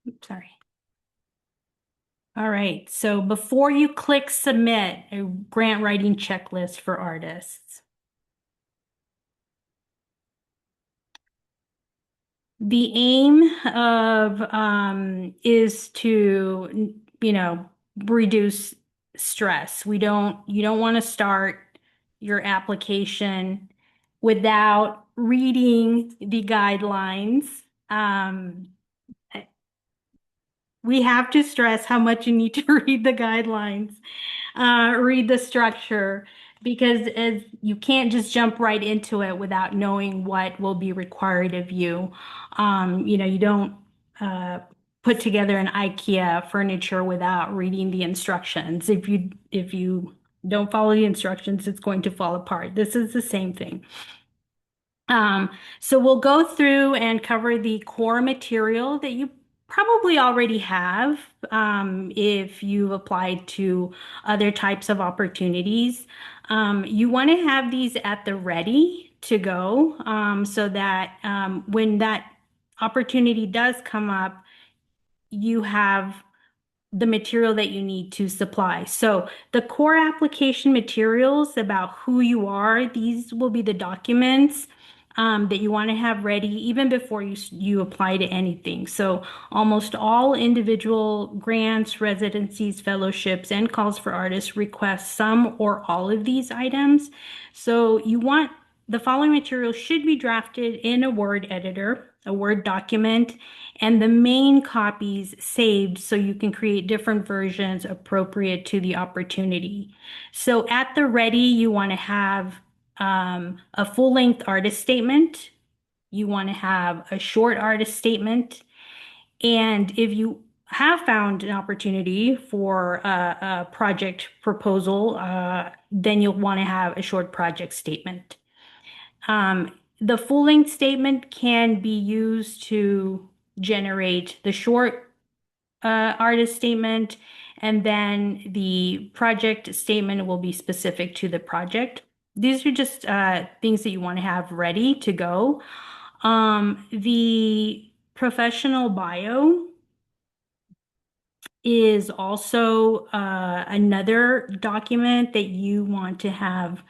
Speaker 6: Oops, sorry. All right, so before you click submit, a grant writing checklist for artists. The aim of is to, reduce stress. You don't want to start your application without reading the guidelines. We have to stress how much you need to read the guidelines, read the structure, because as you can't just jump right into it without knowing what will be required of you. You don't put together an IKEA furniture without reading the instructions. If you don't follow the instructions, it's going to fall apart. This is the same thing. So we'll go through and cover the core material that you probably already have if you've applied to other types of opportunities. You want to have these at the ready to go so that when that opportunity does come up, you have the material that you need to supply. So the core application materials about who you are, these will be the documents that you want to have ready even before you apply to anything. So almost all individual grants, residencies, fellowships, and calls for artists request some or all of these items. So the following material should be drafted in a Word editor, a Word document, and the main copies saved so you can create different versions appropriate to the opportunity. So at the ready, you want to have a full-length artist statement. You want to have a short artist statement. And if you have found an opportunity for a project proposal, then you'll want to have a short project statement. The full-length statement can be used to generate the short artist statement, and then the project statement will be specific to the project. These are just things that you want to have ready to go. The professional bio is also another document that you want to have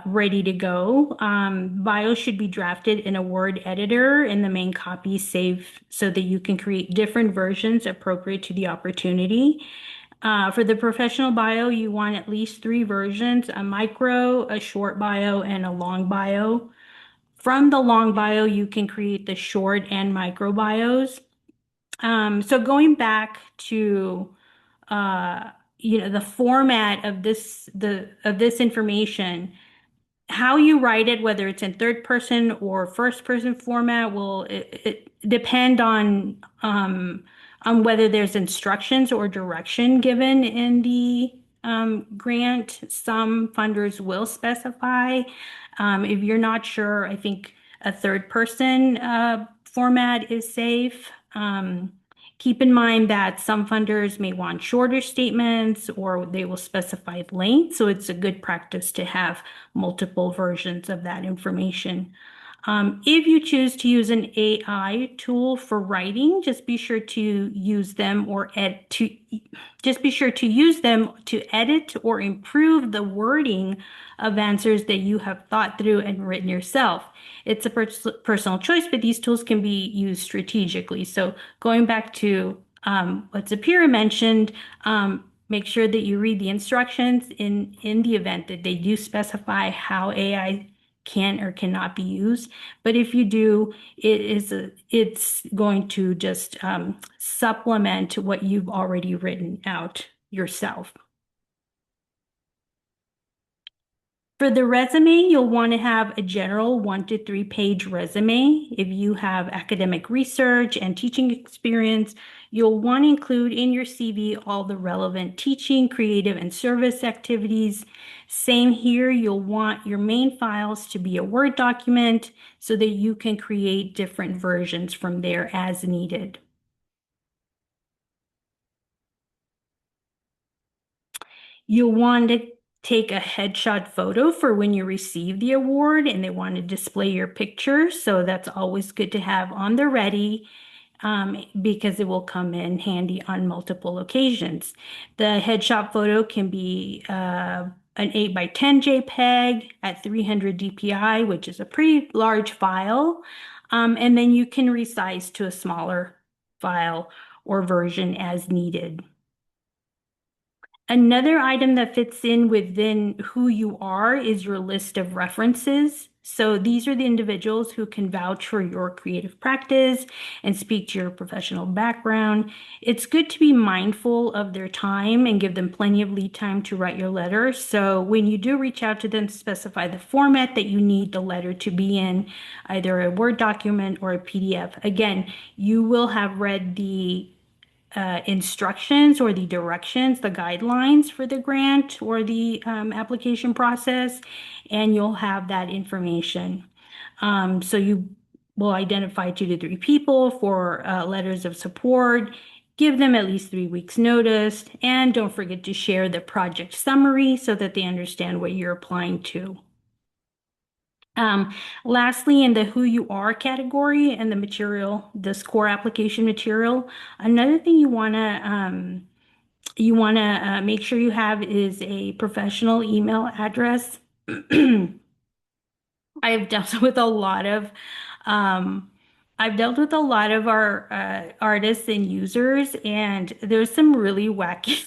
Speaker 6: ready to go. Bio should be drafted in a Word editor and the main copy saved so that you can create different versions appropriate to the opportunity. For the professional bio, you want at least 3 versions, a micro, a short bio, and a long bio. From the long bio, you can create the short and micro bios. So going back to the format of this information, how you write it, whether it's in third person or first person format, will it depend on whether there's instructions or direction given in the grant. Some funders will specify. If you're not sure, I think a third person format is safe. Keep in mind that some funders may want shorter statements or they will specify length, so it's a good practice to have multiple versions of that information. If you choose to use an AI tool for writing, just be sure to use them to edit or improve the wording of answers that you have thought through and written yourself. It's a personal choice, but these tools can be used strategically. So going back to what Sapira mentioned, make sure that you read the instructions in the event that they do specify how AI can or cannot be used. But if you do, it's going to just supplement what you've already written out yourself. For the resume, you'll want to have a general 1 to 3 page resume. If you have academic research and teaching experience, you'll want to include in your CV all the relevant teaching, creative, and service activities. Same here, you'll want your main files to be a Word document so that you can create different versions from there as needed. You'll want to take a headshot photo for when you receive the award and they want to display your picture. So that's always good to have on the ready because it will come in handy on multiple occasions. The headshot photo can be an 8x10 JPEG at 300 DPI, which is a pretty large file. And then you can resize to a smaller file or version as needed. Another item that fits in within who you are is your list of references. So these are the individuals who can vouch for your creative practice and speak to your professional background. It's good to be mindful of their time and give them plenty of lead time to write your letter. So when you do reach out to them, specify the format that you need the letter to be in, either a Word document or a PDF. Again, you will have read the instructions or the directions, the guidelines for the grant or the application process, and you'll have that information. So you will identify 2 to 3 people for letters of support, give them at least 3 weeks notice, and don't forget to share the project summary so that they understand what you're applying to. Lastly, in the who you are category and the material, this core application material, another thing you want to make sure you have is a professional email address. I've dealt with a lot of our artists and users, and there's some really wacky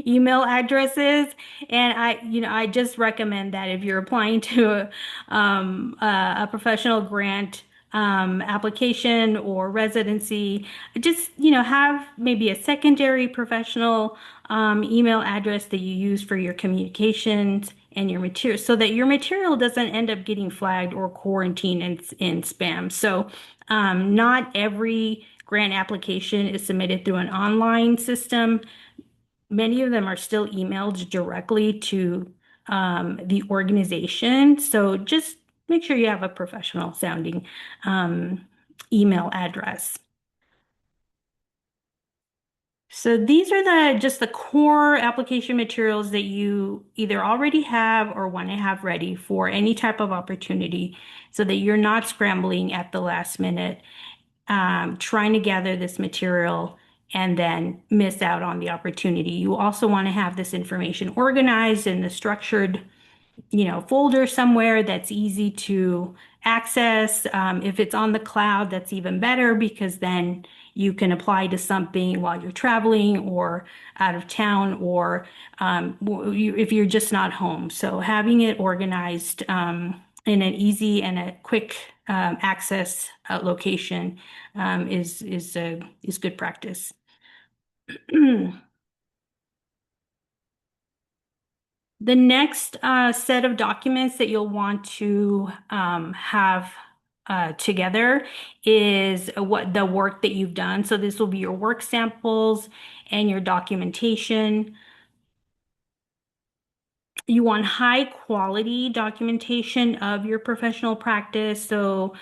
Speaker 6: email addresses. And I just recommend that if you're applying to a professional grant application or residency, just have maybe a secondary professional email address that you use for your communications and your material, so that your material doesn't end up getting flagged or quarantined in spam. So not every grant application is submitted through an online system. Many of them are still emailed directly to the organization. So just make sure you have a professional sounding email address. So these are just the core application materials that you either already have or want to have ready for any type of opportunity so that you're not scrambling at the last minute, trying to gather this material and then miss out on the opportunity. You also want to have this information organized in a structured folder somewhere that's easy to access. If it's on the cloud, that's even better because then you can apply to something while you're traveling or out of town, or if you're just not home. So having it organized in an easy and a quick access location is good practice. The next set of documents that you'll want to have together is what the work that you've done. So this will be your work samples and your documentation. You want high quality documentation of your professional practice. So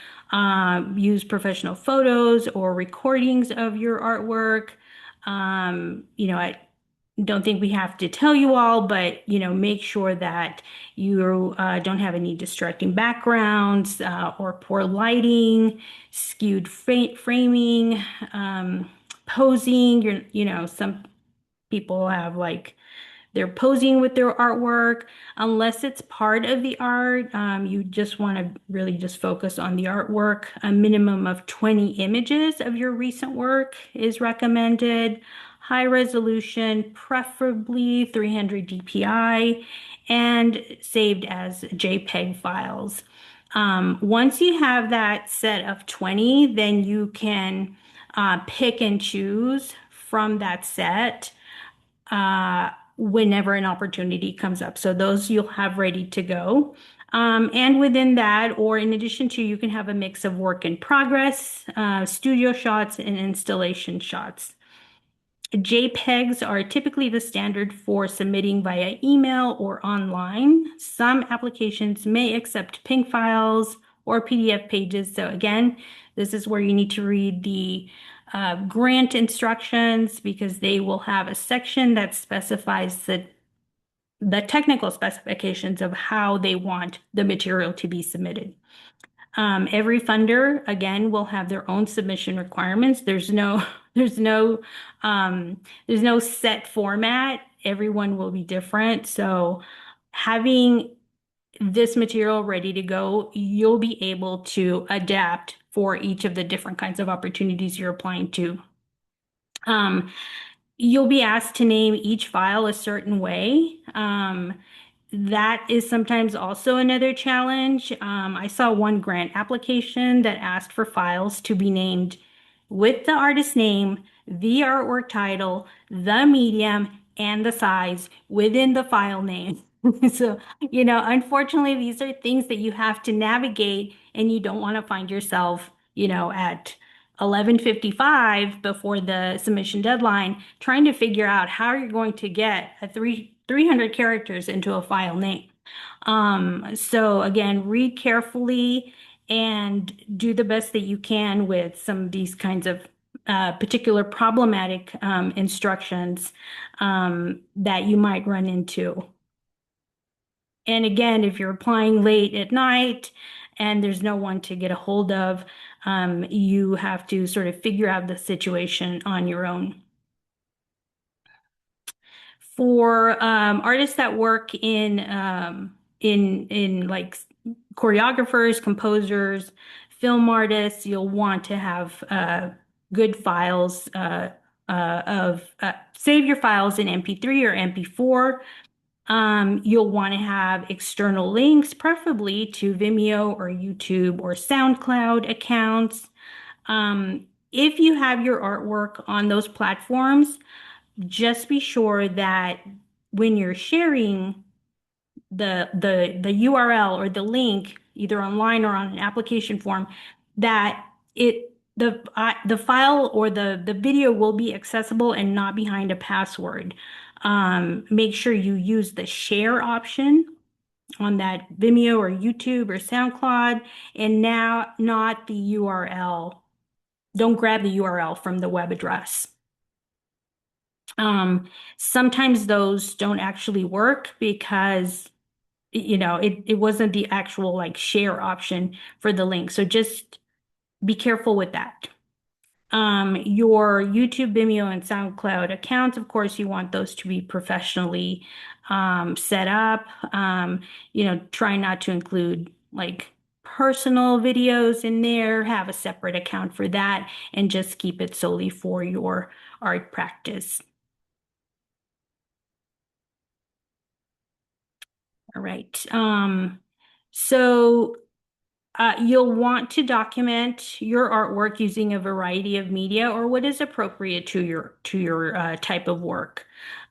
Speaker 6: use professional photos or recordings of your artwork. I don't think we have to tell you all, but make sure that you don't have any distracting backgrounds or poor lighting, skewed framing, posing. Some people have they're posing with their artwork. Unless it's part of the art, you just want to really just focus on the artwork. A minimum of 20 images of your recent work is recommended. High resolution, preferably 300 DPI, and saved as JPEG files. Once you have that set of 20, then you can pick and choose from that set whenever an opportunity comes up. So those you'll have ready to go. And within that, or in addition to, you can have a mix of work in progress, studio shots, and installation shots. JPEGs are typically the standard for submitting via email or online. Some applications may accept PNG files or PDF pages. So again, this is where you need to read the grant instructions, because they will have a section that specifies the technical specifications of how they want the material to be submitted. Every funder, again, will have their own submission requirements. There's no set format. Everyone will be different. So having this material ready to go, you'll be able to adapt for each of the different kinds of opportunities you're applying to. You'll be asked to name each file a certain way. That is sometimes also another challenge. I saw one grant application that asked for files to be named with the artist name, the artwork title, the medium, and the size within the file name. So, unfortunately, these are things that you have to navigate, and you don't want to find yourself, at 11:55 before the submission deadline, trying to figure out how you're going to get a 300 characters into a file name. So again, read carefully and do the best that you can with some of these kinds of particular problematic instructions that you might run into. And again, if you're applying late at night and there's no one to get a hold of, you have to sort of figure out the situation on your own. For artists that work in like choreographers, composers, film artists, you'll want to have good files save your files in MP3 or MP4. You'll want to have external links, preferably to Vimeo or YouTube or SoundCloud accounts. If you have your artwork on those platforms, just be sure that when you're sharing the URL or the link, either online or on an application form, that the file or the video will be accessible and not behind a password. Make sure you use the share option on that Vimeo or YouTube or SoundCloud, and now not the URL. Don't grab the URL from the web address. Sometimes those don't actually work because it wasn't the actual like share option for the link. So just be careful with that. Your YouTube, Vimeo, and SoundCloud accounts, of course, you want those to be professionally set up. Try not to include like personal videos in there. Have a separate account for that, and just keep it solely for your art practice. All right. So you'll want to document your artwork using a variety of media or what is appropriate to your type of work.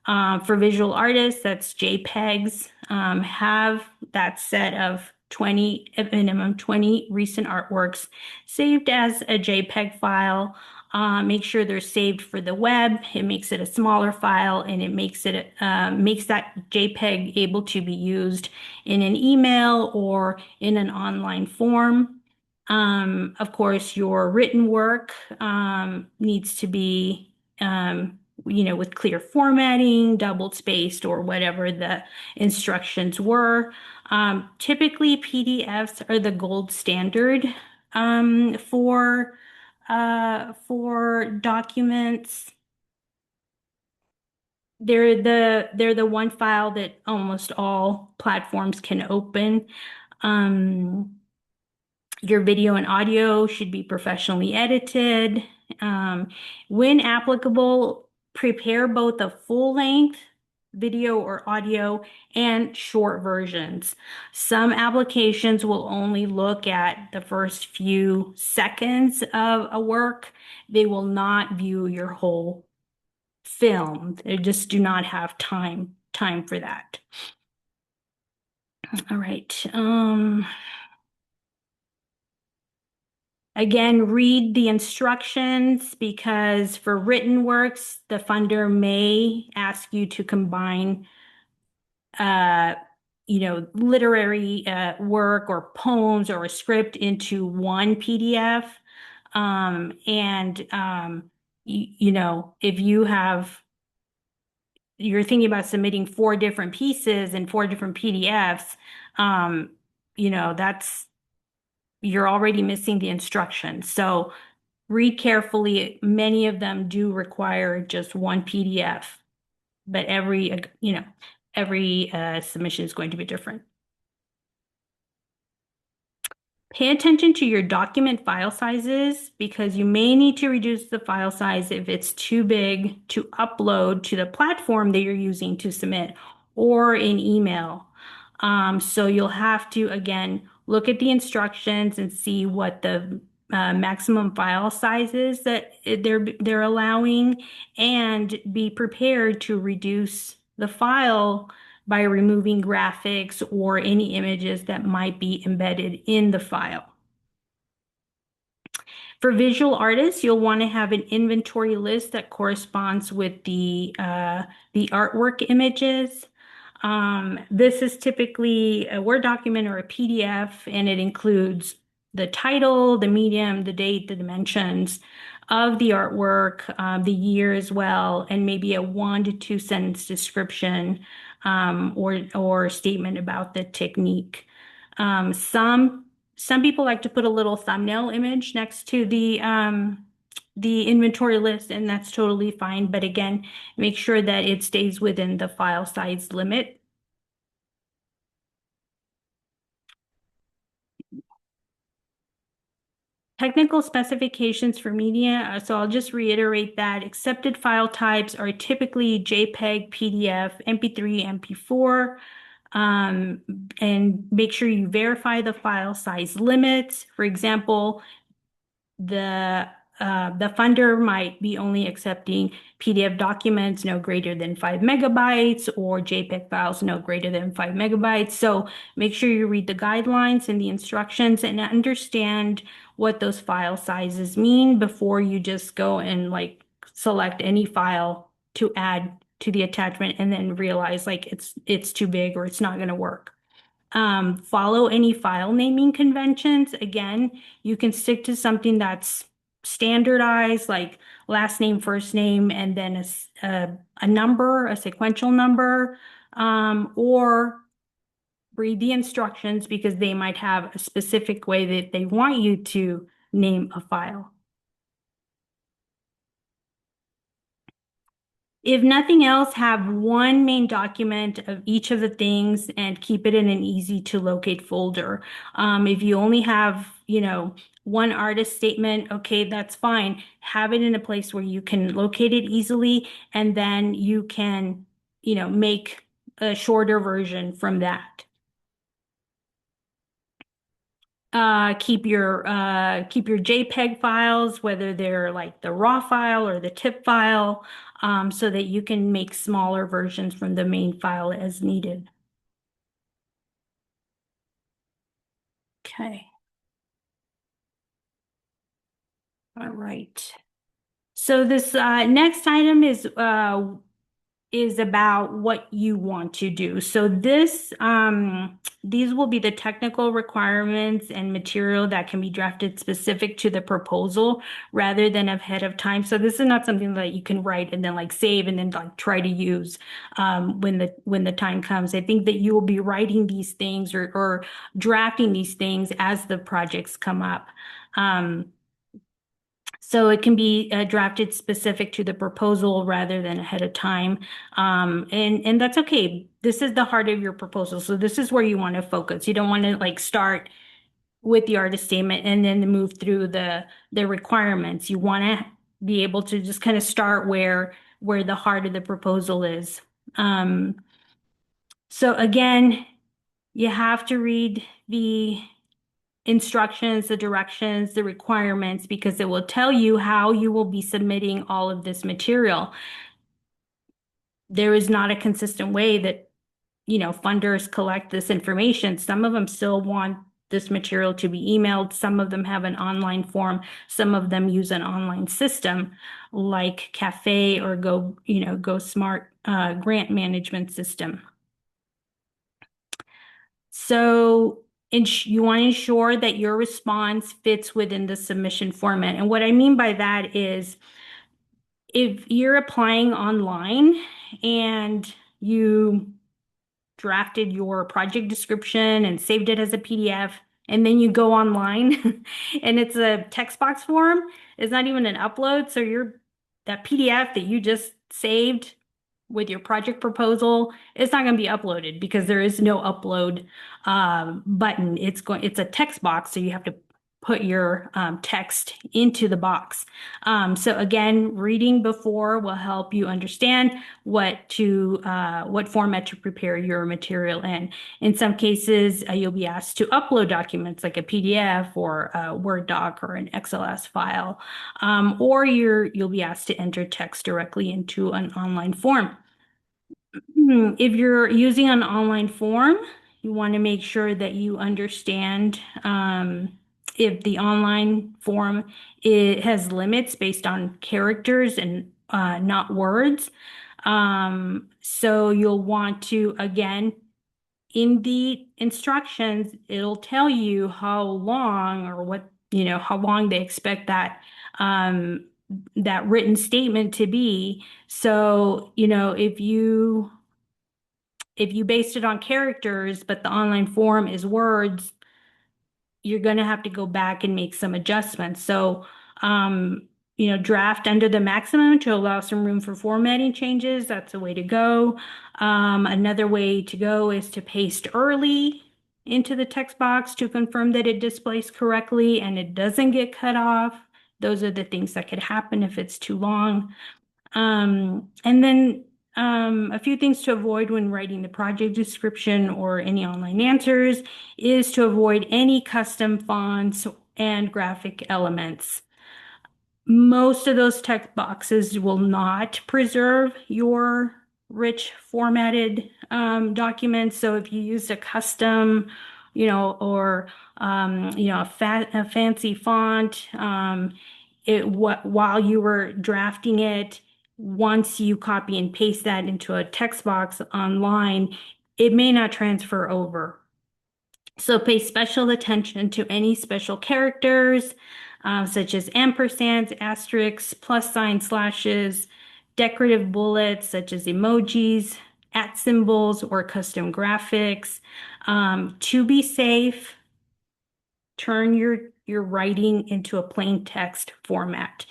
Speaker 6: For visual artists, that's JPEGs. Have that set of 20, at minimum 20 recent artworks saved as a JPEG file. Make sure they're saved for the web. It makes it a smaller file, and it makes that JPEG able to be used in an email or in an online form. Of course, your written work needs to be with clear formatting, double spaced, or whatever the instructions were. Typically, PDFs are the gold standard for documents. They're the one file that almost all platforms can open. Your video and audio should be professionally edited. When applicable, prepare both a full length video or audio, and short versions. Some applications will only look at the first few seconds of a work. They will not view your whole film. They just do not have time for that. All right. Again, read the instructions, because for written works, the funder may ask you to combine literary work or poems or a script into one PDF. If you're thinking about submitting 4 different pieces and 4 different PDFs, you're already missing the instructions. So read carefully. Many of them do require just one PDF, but every submission is going to be different. Pay attention to your document file sizes, because you may need to reduce the file size if it's too big to upload to the platform that you're using to submit, or in email. So you'll have to, again, look at the instructions and see what the maximum file sizes that they're allowing, and be prepared to reduce the file by removing graphics or any images that might be embedded in the file. For visual artists, you'll want to have an inventory list that corresponds with the artwork images. This is typically a Word document or a PDF, and it includes the title, the medium, the date, the dimensions of the artwork, the year as well, and maybe a 1 to 2 sentence description or statement about the technique. Some people like to put a little thumbnail image next to the inventory list, and that's totally fine. But again, make sure that it stays within the file size limit. Technical specifications for media. So I'll just reiterate that accepted file types are typically JPEG, PDF, MP3, MP4. And make sure you verify the file size limits. For example, the funder might be only accepting PDF documents no greater than 5 megabytes, or JPEG files no greater than 5 megabytes. So make sure you read the guidelines and the instructions and understand what those file sizes mean before you just go and select any file to add to the attachment and then realize it's too big or it's not going to work. Follow any file naming conventions. Again, you can stick to something that's standardized, like last name, first name, and then a number, a sequential number, or read the instructions, because they might have a specific way that they want you to name a file. If nothing else, have one main document of each of the things and keep it in an easy to locate folder. If you only have, one artist statement, okay, that's fine. Have it in a place where you can locate it easily, and then you can, make a shorter version from that. Keep your JPEG files, whether they're like the raw file or the TIFF file, so that you can make smaller versions from the main file as needed. Okay. All right. So this next item is about what you want to do. So these will be the technical requirements and material that can be drafted specific to the proposal rather than ahead of time. So this is not something that you can write and then save and then try to use when the time comes. I think that you will be writing these things or drafting these things as the projects come up. So it can be drafted specific to the proposal rather than ahead of time. And that's okay. This is the heart of your proposal. So this is where you want to focus. You don't want to start with the artist statement and then move through the requirements. You want to be able to just kind of start where the heart of the proposal is. So again, you have to read the instructions, the directions, the requirements, because it will tell you how you will be submitting all of this material. There is not a consistent way that, funders collect this information. Some of them still want this material to be emailed. Some of them have an online form. Some of them use an online system like CaFÉ or Go Smart grant management system. So you want to ensure that your response fits within the submission format. And what I mean by that is if you're applying online and you drafted your project description and saved it as a PDF, and then you go online and it's a text box form, it's not even an upload. So that PDF that you just saved with your project proposal, it's not going to be uploaded because there is no upload button. It's a text box, so you have to put your text into the box. So again, reading before will help you understand what format to prepare your material in. In some cases, you'll be asked to upload documents like a PDF or a Word doc or an XLS file, or you'll be asked to enter text directly into an online form. If you're using an online form, you want to make sure that you understand if the online form has limits based on characters and not words. So you'll want to, again, in the instructions, it'll tell you how long or how long they expect that written statement to be. So, if you based it on characters, but the online form is words, you're going to have to go back and make some adjustments. So, draft under the maximum to allow some room for formatting changes. That's a way to go. Another way to go is to paste early into the text box to confirm that it displays correctly and it doesn't get cut off. Those are the things that could happen if it's too long. And then a few things to avoid when writing the project description or any online answers is to avoid any custom fonts and graphic elements. Most of those text boxes will not preserve your rich formatted documents. So if you use a custom, or a fancy font, while you were drafting it, once you copy and paste that into a text box online, it may not transfer over. So pay special attention to any special characters, such as ampersands, asterisks, plus signs, slashes, decorative bullets, such as emojis, @ symbols, or custom graphics. To be safe, turn your writing into a plain text format.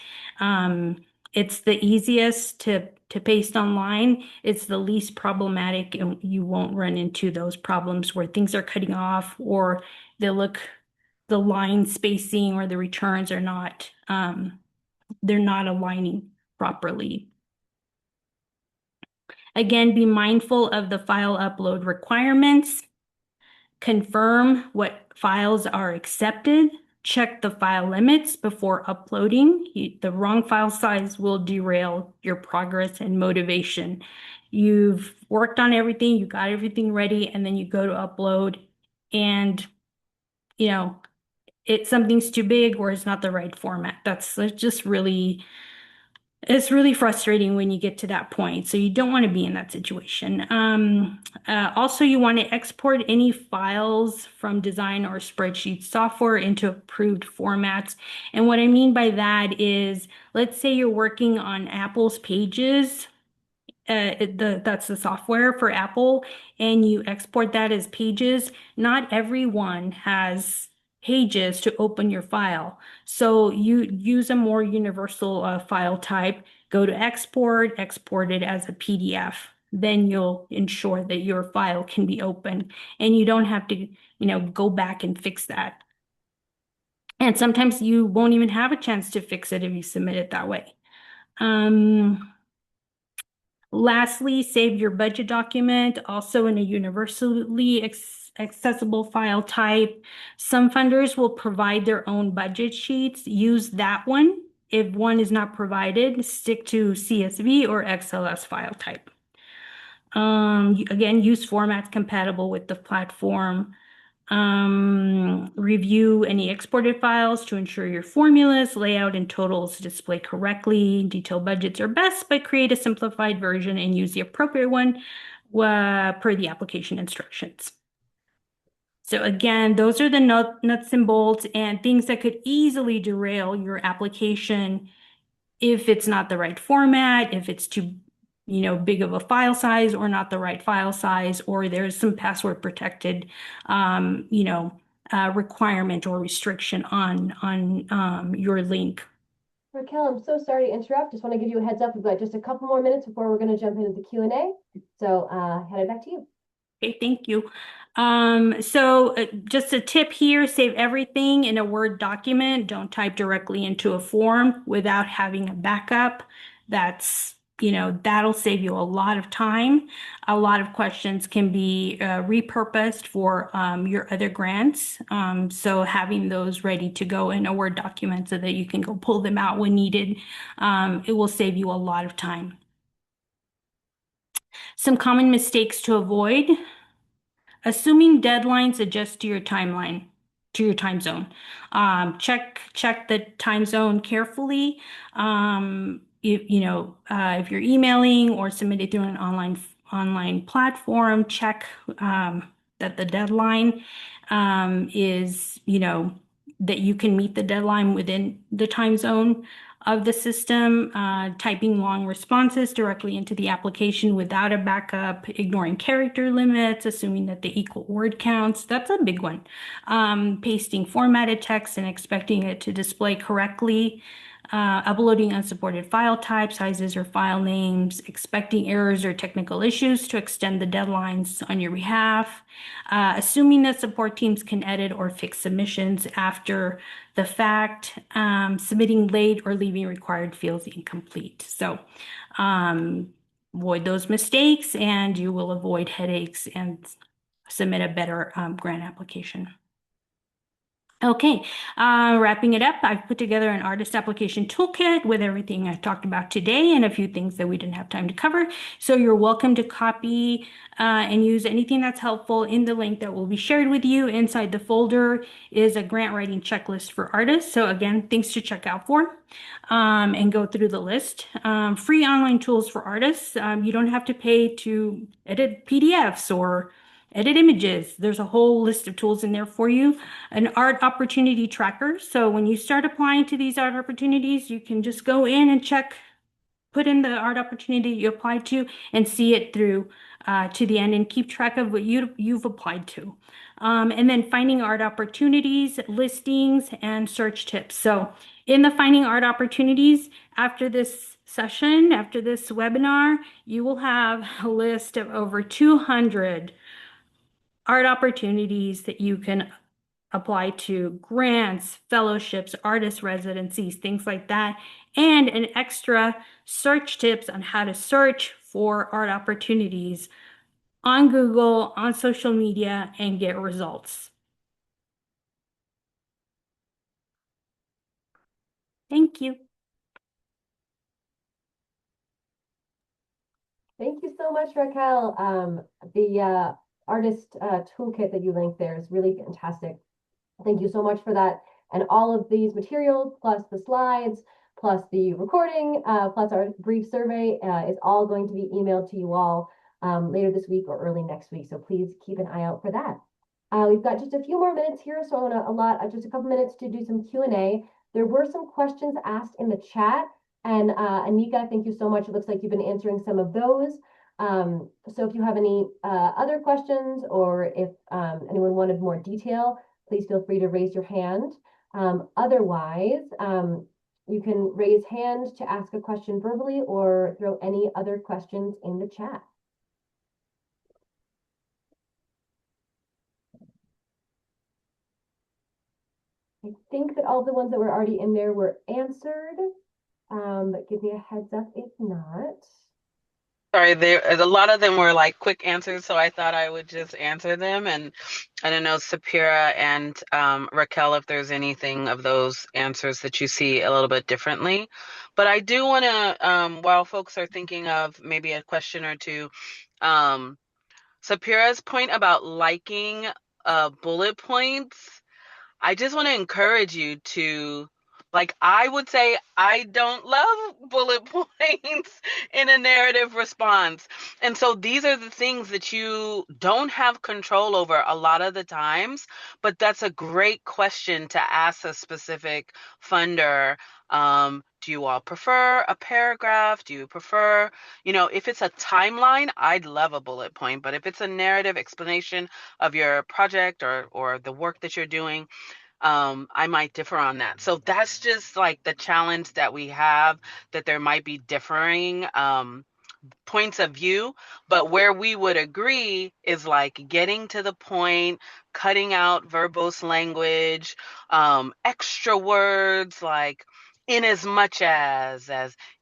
Speaker 6: It's the easiest to paste online. It's the least problematic, and you won't run into those problems where things are cutting off or the line spacing or the returns are not, they're not aligning properly. Again, be mindful of the file upload requirements. Confirm what files are accepted. Check the file limits before uploading. The wrong file size will derail your progress and motivation. You've worked on everything, you got everything ready, and then you go to upload and, something's too big or it's not the right format. That's just it's really frustrating when you get to that point. So you don't want to be in that situation. Also, you want to export any files from design or spreadsheet software into approved formats. And what I mean by that is, let's say you're working on Apple's Pages. That's the software for Apple, and you export that as Pages. Not everyone has Pages to open your file. So you use a more universal file type, go to export it as a PDF. Then you'll ensure that your file can be opened and you don't have to, go back and fix that. And sometimes you won't even have a chance to fix it if you submit it that way. Lastly, save your budget document also in a universally accessible file type. Some funders will provide their own budget sheets. Use that one. If one is not provided, stick to CSV or XLS file type. Again, use formats compatible with the platform. Review any exported files to ensure your formulas, layout, and totals display correctly. Detailed budgets are best, but create a simplified version and use the appropriate one per the application instructions. So again, those are the nuts and bolts and things that could easily derail your application if it's not the right format, if it's too big of a file size or not the right file size, or there's some password protected, requirement or restriction on your link.
Speaker 1: Raquel, I'm so sorry to interrupt. Just want to give you a heads up. We've got just a couple more minutes before we're going to jump into the Q&A. So head it back to you.
Speaker 6: Okay, thank you. Just a tip here, save everything in a Word document. Don't type directly into a form without having a backup. That'll save you a lot of time. A lot of questions can be repurposed for your other grants. So having those ready to go in a Word document so that you can go pull them out when needed, it will save you a lot of time. Some common mistakes to avoid. Assuming deadlines adjust to your timeline, to your time zone. Check the time zone carefully. If you're emailing or submitting through an online platform, check that the deadline is, that you can meet the deadline within the time zone of the system. Typing long responses directly into the application without a backup, ignoring character limits, assuming that they equal word counts. That's a big one. Pasting formatted text and expecting it to display correctly. Uploading unsupported file type sizes or file names, expecting errors or technical issues to extend the deadlines on your behalf, assuming that support teams can edit or fix submissions after the fact, submitting late or leaving required fields incomplete. So avoid those mistakes and you will avoid headaches and submit a better grant application. Okay, wrapping it up, I've put together an artist application toolkit with everything I talked about today and a few things that we didn't have time to cover. So you're welcome to copy and use anything that's helpful in the link that will be shared with you. Inside the folder is a grant writing checklist for artists. So again, things to check out for and go through the list. Free online tools for artists. You don't have to pay to edit PDFs or edit images. There's a whole list of tools in there for you. An art opportunity tracker. So when you start applying to these art opportunities, you can just go in and check, put in the art opportunity you applied to and see it through to the end and keep track of what you've applied to. And then finding art opportunities, listings, and search tips. So in the finding art opportunities, after this session, after this webinar, you will have a list of over 200 art opportunities that you can apply to, grants, fellowships, artist residencies, things like that, and an extra search tips on how to search for art opportunities on Google, on social media, and get results. Thank you.
Speaker 1: Thank you so much, Raquel. The artist toolkit that you linked there is really fantastic. Thank you so much for that. And all of these materials, plus the slides, plus the recording, plus our brief survey is all going to be emailed to you all later this week or early next week. So please keep an eye out for that. We've got just a few more minutes here, so I want to allot just a couple minutes to do some Q&A. There were some questions asked in the chat. And Anika, thank you so much. It looks like you've been answering some of those. So if you have any other questions or if anyone wanted more detail, please feel free to raise your hand. Otherwise, you can raise hand to ask a question verbally or throw any other questions in the chat. I think that all the ones that were already in there were answered, but give me a heads up if not.
Speaker 3: Sorry, there a lot of them were like quick answers, so I thought I would just answer them. And I don't know, Sapira and Raquel, if there's anything of those answers that you see a little bit differently. But I do want to, while folks are thinking of maybe a question or two, um, Sapira's point about liking bullet points. I just want to encourage you to, like, I would say I don't love bullet points in a narrative response. And so these are the things that you don't have control over a lot of the times, but that's a great question to ask a specific funder. Do you all prefer a paragraph? Do you prefer, if it's a timeline, I'd love a bullet point, but if it's a narrative explanation of your project or the work that you're doing, I might differ on that. So that's just like the challenge that we have, that there might be differing points of view, but where we would agree is like getting to the point, cutting out verbose language, extra words like in as much as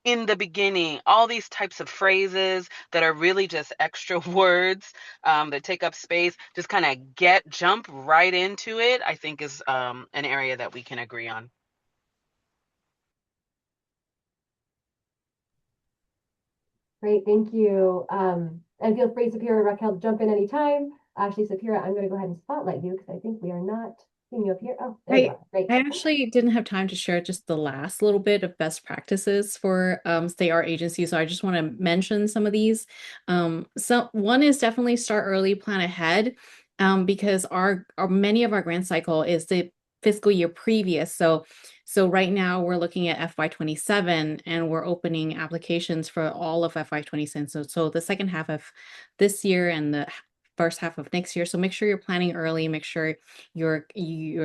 Speaker 3: in the beginning, all these types of phrases that are really just extra words that take up space, just kind of jump right into it, I think is an area that we can agree on.
Speaker 1: Great, thank you. And feel free, Sapira, Raquel, to jump in anytime. Actually, Sapira, I'm going to go ahead and spotlight you because I think we are not seeing you up here. Oh, there you are. Great.
Speaker 4: I actually didn't have time to share just the last little bit of best practices for state art agencies. So I just want to mention some of these. So one is definitely start early, plan ahead, because our many of our grant cycle is the fiscal year previous. So right now we're looking at FY27 and we're opening applications for all of FY27. So the second half of this year and the first half of next year. So make sure you're planning early, make sure you're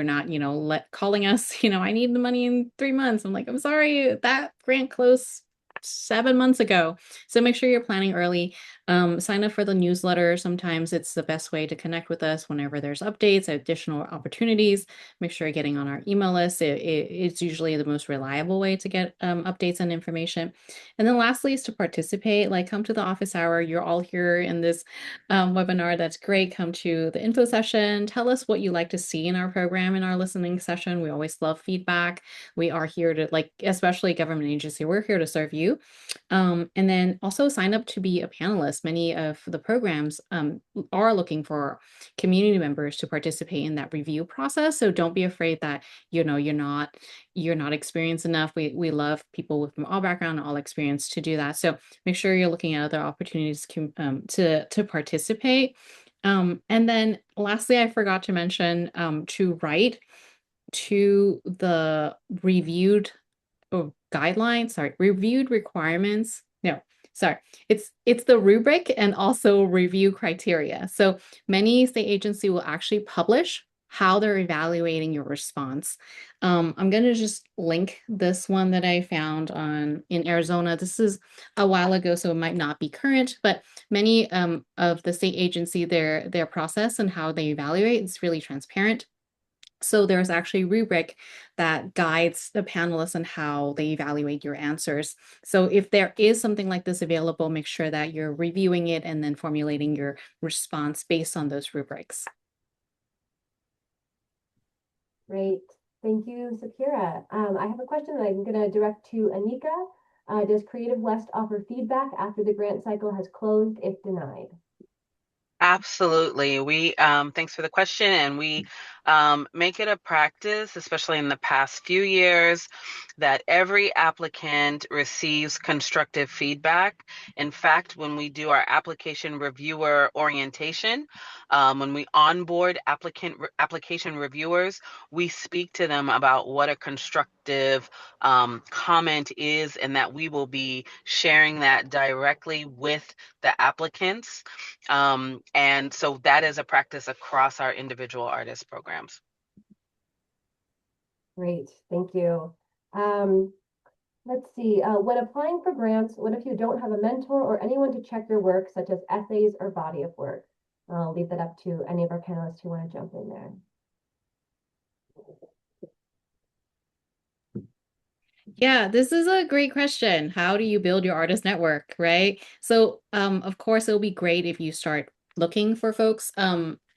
Speaker 4: not, calling us, I need the money in 3 months. I'm like, I'm sorry, that grant closed 7 months ago. So make sure you're planning early. Sign up for the newsletter. Sometimes it's the best way to connect with us whenever there's updates, additional opportunities. Make sure you're getting on our email list. It's usually the most reliable way to get updates and information. And then lastly is to participate, like come to the office hour. You're all here in this webinar. That's great. Come to the info session. Tell us what you like to see in our program, in our listening session. We always love feedback. We are here to, like, especially government agency, we're here to serve you. And then also sign up to be a panelist. Many of the programs are looking for community members to participate in that review process. So don't be afraid that, you're not experienced enough. We love people from all background and all experience to do that. So make sure you're looking at other opportunities to participate. And then lastly, I forgot to mention to write to the reviewed reviewed requirements. No, sorry. It's the rubric and also review criteria. So many state agency will actually publish how they're evaluating your response. I'm going to just link this one that I found in Arizona. This is a while ago, so it might not be current, but many of the state agency, their process and how they evaluate is really transparent. So there's actually a rubric that guides the panelists on how they evaluate your answers. So if there is something like this available, make sure that you're reviewing it and then formulating your response based on those rubrics.
Speaker 1: Great. Thank you, Sapira. I have a question that I'm going to direct to Anika. Does Creative West offer feedback after the grant cycle has closed if denied?
Speaker 3: Absolutely. We thanks for the question, and we make it a practice, especially in the past few years, that every applicant receives constructive feedback. In fact, when we do our application reviewer orientation, when we onboard application reviewers, we speak to them about what a constructive comment is, and that we will be sharing that directly with the applicants. And so that is a practice across our individual artist programs.
Speaker 1: Great, thank you. Let's see, when applying for grants, what if you don't have a mentor or anyone to check your work, such as essays or body of work? I'll leave that up to any of our panelists who want to jump in there.
Speaker 4: Yeah, this is a great question. How do you build your artist network, right? So, of course, it'll be great if you start looking for folks.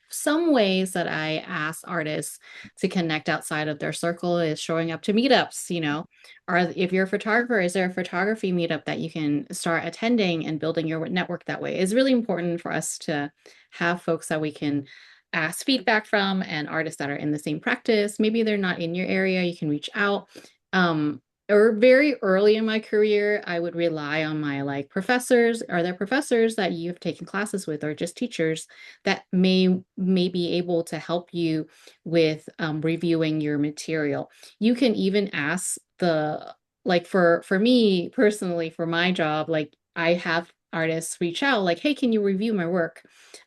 Speaker 4: Some ways that I ask artists to connect outside of their circle is showing up to meetups, or if you're a photographer, is there a photography meetup that you can start attending and building your network that way? It's really important for us to have folks that we can ask feedback from and artists that are in the same practice. Maybe they're not in your area, you can reach out. Or very early in my career, I would rely on my professors. Are there professors that you've taken classes with or just teachers that may be able to help you with reviewing your material? You can even ask for me personally, for my job, I have artists reach out hey, can you review my work?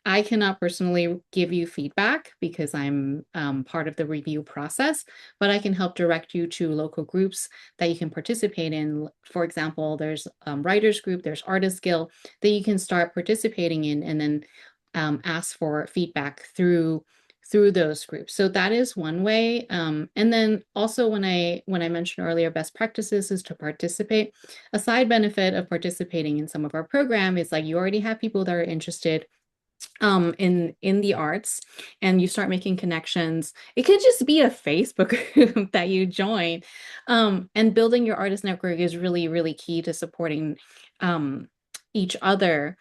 Speaker 4: I cannot personally give you feedback because I'm part of the review process, but I can help direct you to local groups that you can participate in. For example, there's writers group, there's artist guild that you can start participating in, and then ask for feedback through those groups. So that is one way. And then also when I mentioned earlier, best practices is to participate. A side benefit of participating in some of our program is you already have people that are interested in the arts, and you start making connections. It could just be a Facebook group that you join, and building your artist network is really, really key to supporting each other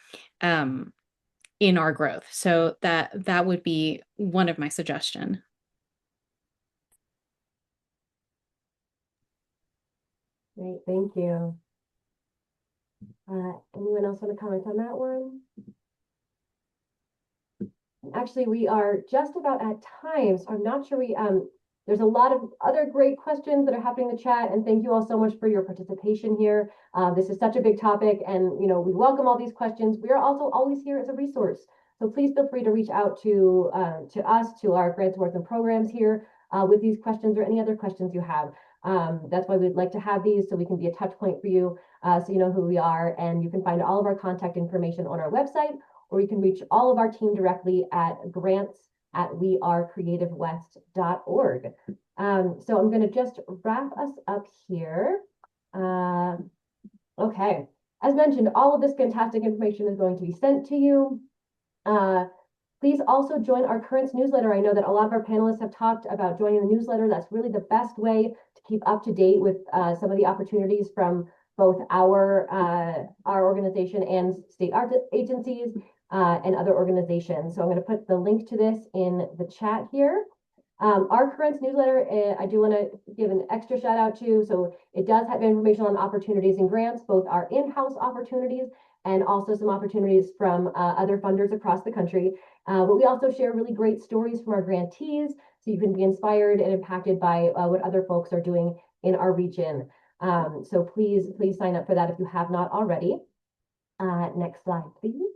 Speaker 4: in our growth. So that would be one of my suggestion.
Speaker 1: Great, thank you. Anyone else want to comment on that one? Actually, we are just about at time, so I'm not sure there's a lot of other great questions that are happening in the chat, and thank you all so much for your participation here. This is such a big topic, and we welcome all these questions. We are also always here as a resource, so please feel free to reach out to us, to our grants, awards, and programs here with these questions or any other questions you have. That's why we'd like to have these, so we can be a touch point for you, so you know who we are, and you can find all of our contact information on our website, or you can reach all of our team directly at grants@wearecreativewest.org. So I'm going to just wrap us up here. Okay. As mentioned, all of this fantastic information is going to be sent to you. Please also join our currents newsletter. I know that a lot of our panelists have talked about joining the newsletter. That's really the best way to keep up to date with some of the opportunities from both our organization and state art agencies and other organizations. So I'm going to put the link to this in the chat here. Our currents newsletter, I do want to give an extra shout out to. So it does have information on opportunities and grants, both our in-house opportunities and also some opportunities from other funders across the country. But we also share really great stories from our grantees, so you can be inspired and impacted by what other folks are doing in our region. So please sign up for that if you have not already. Next slide, please.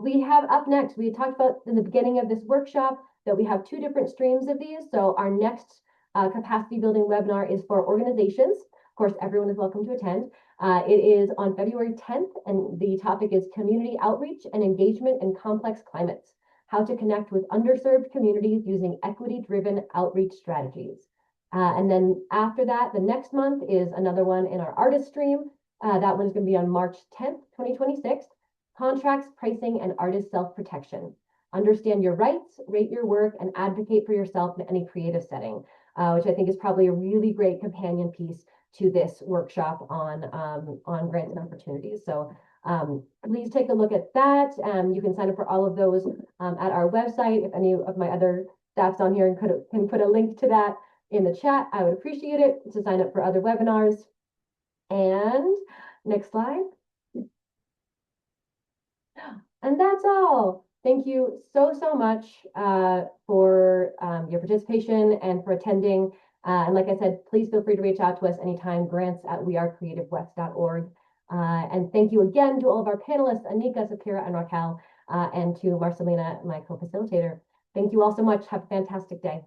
Speaker 1: We have up next, we talked about in the beginning of this workshop that we have two different streams of these. So our next capacity building webinar is for organizations. Of course, everyone is welcome to attend. It is on February 10th, and the topic is community outreach and engagement in complex climates, how to connect with underserved communities using equity-driven outreach strategies. And then after that, the next month is another one in our artist stream. That one is going to be on March 10th, 2026. Contracts, pricing, and artist self-protection. Understand your rights, rate your work, and advocate for yourself in any creative setting, which I think is probably a really great companion piece to this workshop on grants and opportunities. So please take a look at that. You can sign up for all of those at our website. If any of my other staffs on here can put a link to that in the chat, I would appreciate it, to sign up for other webinars. And next slide. And that's all. Thank you so much for your participation and for attending. And like I said, please feel free to reach out to us anytime, grants@wearecreativewest.org. And thank you again to all of our panelists, Anika, Sapira, and Raquel, and to Marcelina, my co-facilitator. Thank you all so much. Have a fantastic day.